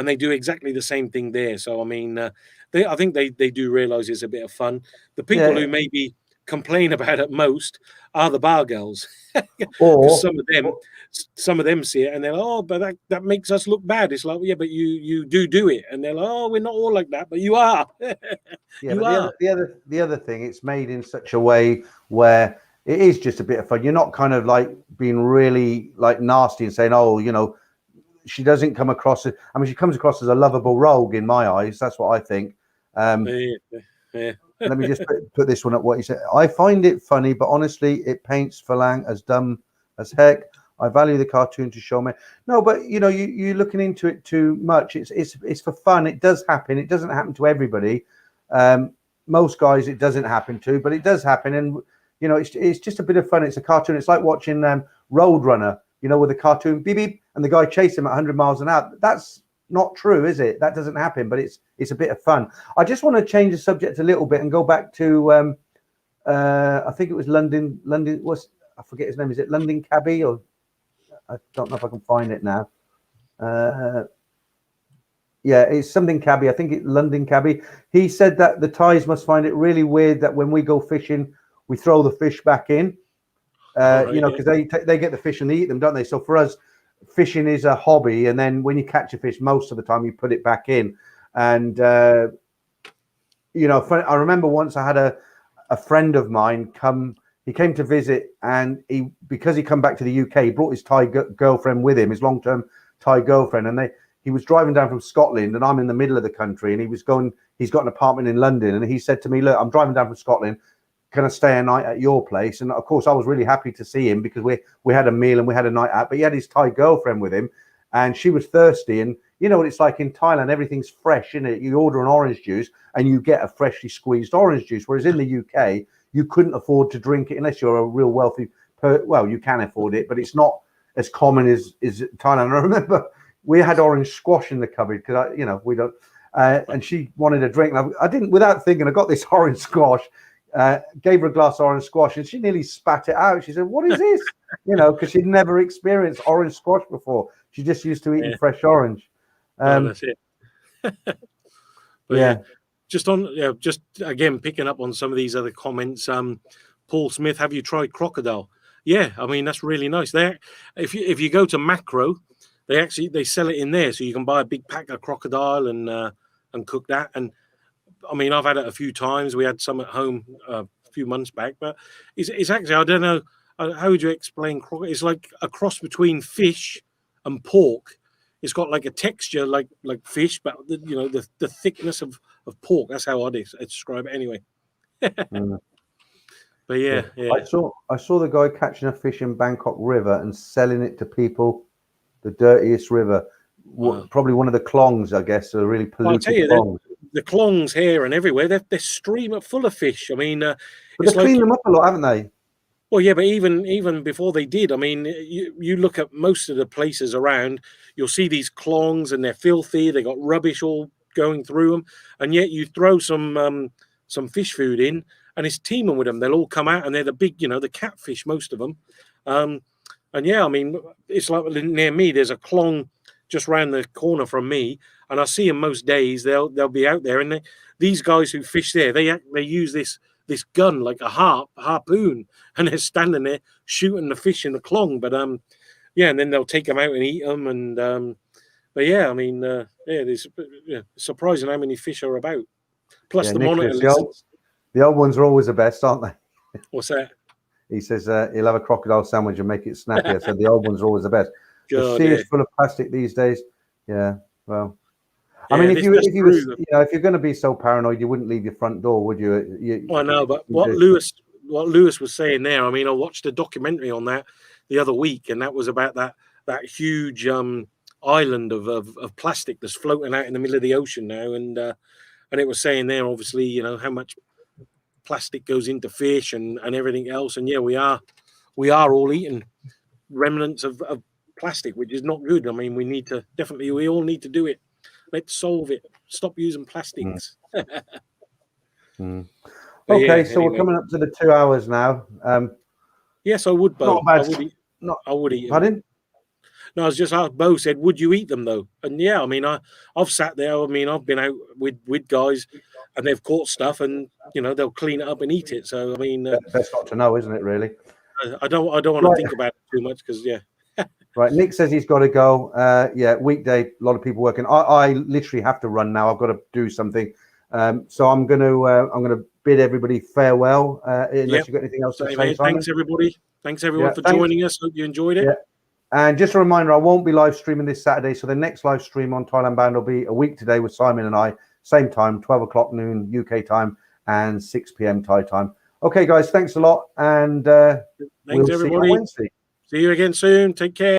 they do exactly the same thing there. So I mean, I think they do realise it's a bit of fun. The people who maybe complain about it most are the bar girls, because some of them see it and they're like, "Oh, but that makes us look bad." It's like, yeah, but you do it, and they're like, "Oh, we're not all like that," but you are. You are. The other thing, it's made in such a way where it is just a bit of fun. You're not kind of like being really like nasty and saying, "Oh, she doesn't come across as," I mean, she comes across as a lovable rogue in my eyes. That's what I think. Let me just put this one up. What you said. I find it funny, but honestly, it paints Falang as dumb as heck. I value the cartoon to show me. No, but you're looking into it too much. It's for fun. It does happen. It doesn't happen to everybody. Most guys, it doesn't happen to, but it does happen. And it's just a bit of fun. It's a cartoon. It's like watching Roadrunner. With a cartoon, beep beep, and the guy chased him at 100 miles an hour. That's not true, is it? That doesn't happen. But it's a bit of fun. I just want to change the subject a little bit and go back to I think it was London. I forget his name. Is it London Cabby, or I don't know if I can find it now. Yeah, it's something Cabby. I think it's London Cabby. He said that the Thais must find it really weird that when we go fishing, we throw the fish back in. you know, because they get the fish and they eat them, don't they? So for us, fishing is a hobby, and then when you catch a fish, most of the time you put it back in. And you know, I remember once I had a friend of mine come. He came to visit, and because he come back to the UK, he brought his Thai girlfriend with him, his long-term Thai girlfriend, and he was driving down from Scotland, and I'm in the middle of the country, and he's got an apartment in London, and he said to me, look, I'm driving down from Scotland, can I stay a night at your place? And of course I was really happy to see him because we had a meal and we had a night out, but he had his Thai girlfriend with him, and she was thirsty. And you know what it's like in Thailand, everything's fresh, isn't it? You order an orange juice and you get a freshly squeezed orange juice, whereas in the UK you couldn't afford to drink it unless you're a real wealthy well, you can afford it, but it's not as common as Thailand. I remember we had orange squash in the cupboard because you know, we don't. And she wanted a drink. And I didn't, without thinking, I got this orange squash, gave her a glass of orange squash, and she nearly spat it out. She said, "What is this?" You know, because she'd never experienced orange squash before. She just used to eating fresh orange. That's it. But yeah. Just again picking up on some of these other comments. Paul Smith, have you tried crocodile? Yeah, I mean that's really nice. If you go to Macro, they sell it in there, so you can buy a big pack of crocodile and cook that. And I mean, I've had it a few times. We had some at home a few months back, but it's actually, I don't know, how would you explain crocodile? It's like a cross between fish and pork. It's got like a texture like fish, but you know, the thickness of pork. That's how I describe it anyway. But yeah. I saw the guy catching a fish in Bangkok River and selling it to people. The dirtiest river, probably one of the klongs, I guess, are really polluted. I'll tell you, the klongs here and everywhere, they're streaming full of fish. I mean, but they've cleaned them up a lot, haven't they? Well, yeah, but even before they did, I mean, you look at most of the places around, you'll see these klongs and they're filthy. They got rubbish all going through them, and yet you throw some fish food in, and it's teeming with them. They'll all come out, and they're the big, you know, the catfish, most of them. And yeah, I mean, it's like near me, there's a klong just round the corner from me, and I see them most days. They'll be out there, and these guys who fish there, they use this gun like a harpoon, and they're standing there shooting the fish in the klong. But yeah, and then they'll take them out and eat them. And but yeah, I mean, it's surprising how many fish are about. Plus the monitor. The old ones are always the best, aren't they? What's that? He says he'll have a crocodile sandwich and make it snappy. I said the old ones are always the best. The sea is full of plastic these days. Yeah, well, I mean, if you're going to be so paranoid, you wouldn't leave your front door, would you? I know, but what Lewis was saying there, I mean, I watched a documentary on that the other week, and that was about that huge island of plastic that's floating out in the middle of the ocean now, and it was saying there, obviously, you know, how much plastic goes into fish and everything else, and yeah, we are all eating remnants of plastic, which is not good. I mean, we all need to do it. Let's solve it. Stop using plastics. Okay, yeah, so anyway, we're coming up to the 2 hours now. Yes, I would, Bo. I would eat them. Pardon? No, I was just asked. Bo said, "Would you eat them though?" And yeah, I mean, I've sat there. I mean, I've been out with guys, and they've caught stuff, and you know, they'll clean it up and eat it. So I mean, that's not to know, isn't it? Really. I don't want to think about it too much because yeah. Right, Nick says he's got to go. Yeah, weekday, a lot of people working. I literally have to run now. I've got to do something. So I'm gonna bid everybody farewell. Unless you've got anything else to say, Simon. Thanks everybody. Thanks everyone for joining us. Hope you enjoyed it. Yeah. And just a reminder, I won't be live streaming this Saturday. So the next live stream on Thailand-Bound will be a week today with Simon and I. Same time, 12 o'clock noon UK time and 6 p.m. Thai time. Okay, guys, thanks a lot. And thanks everybody. See you on Wednesday. See you again soon. Take care.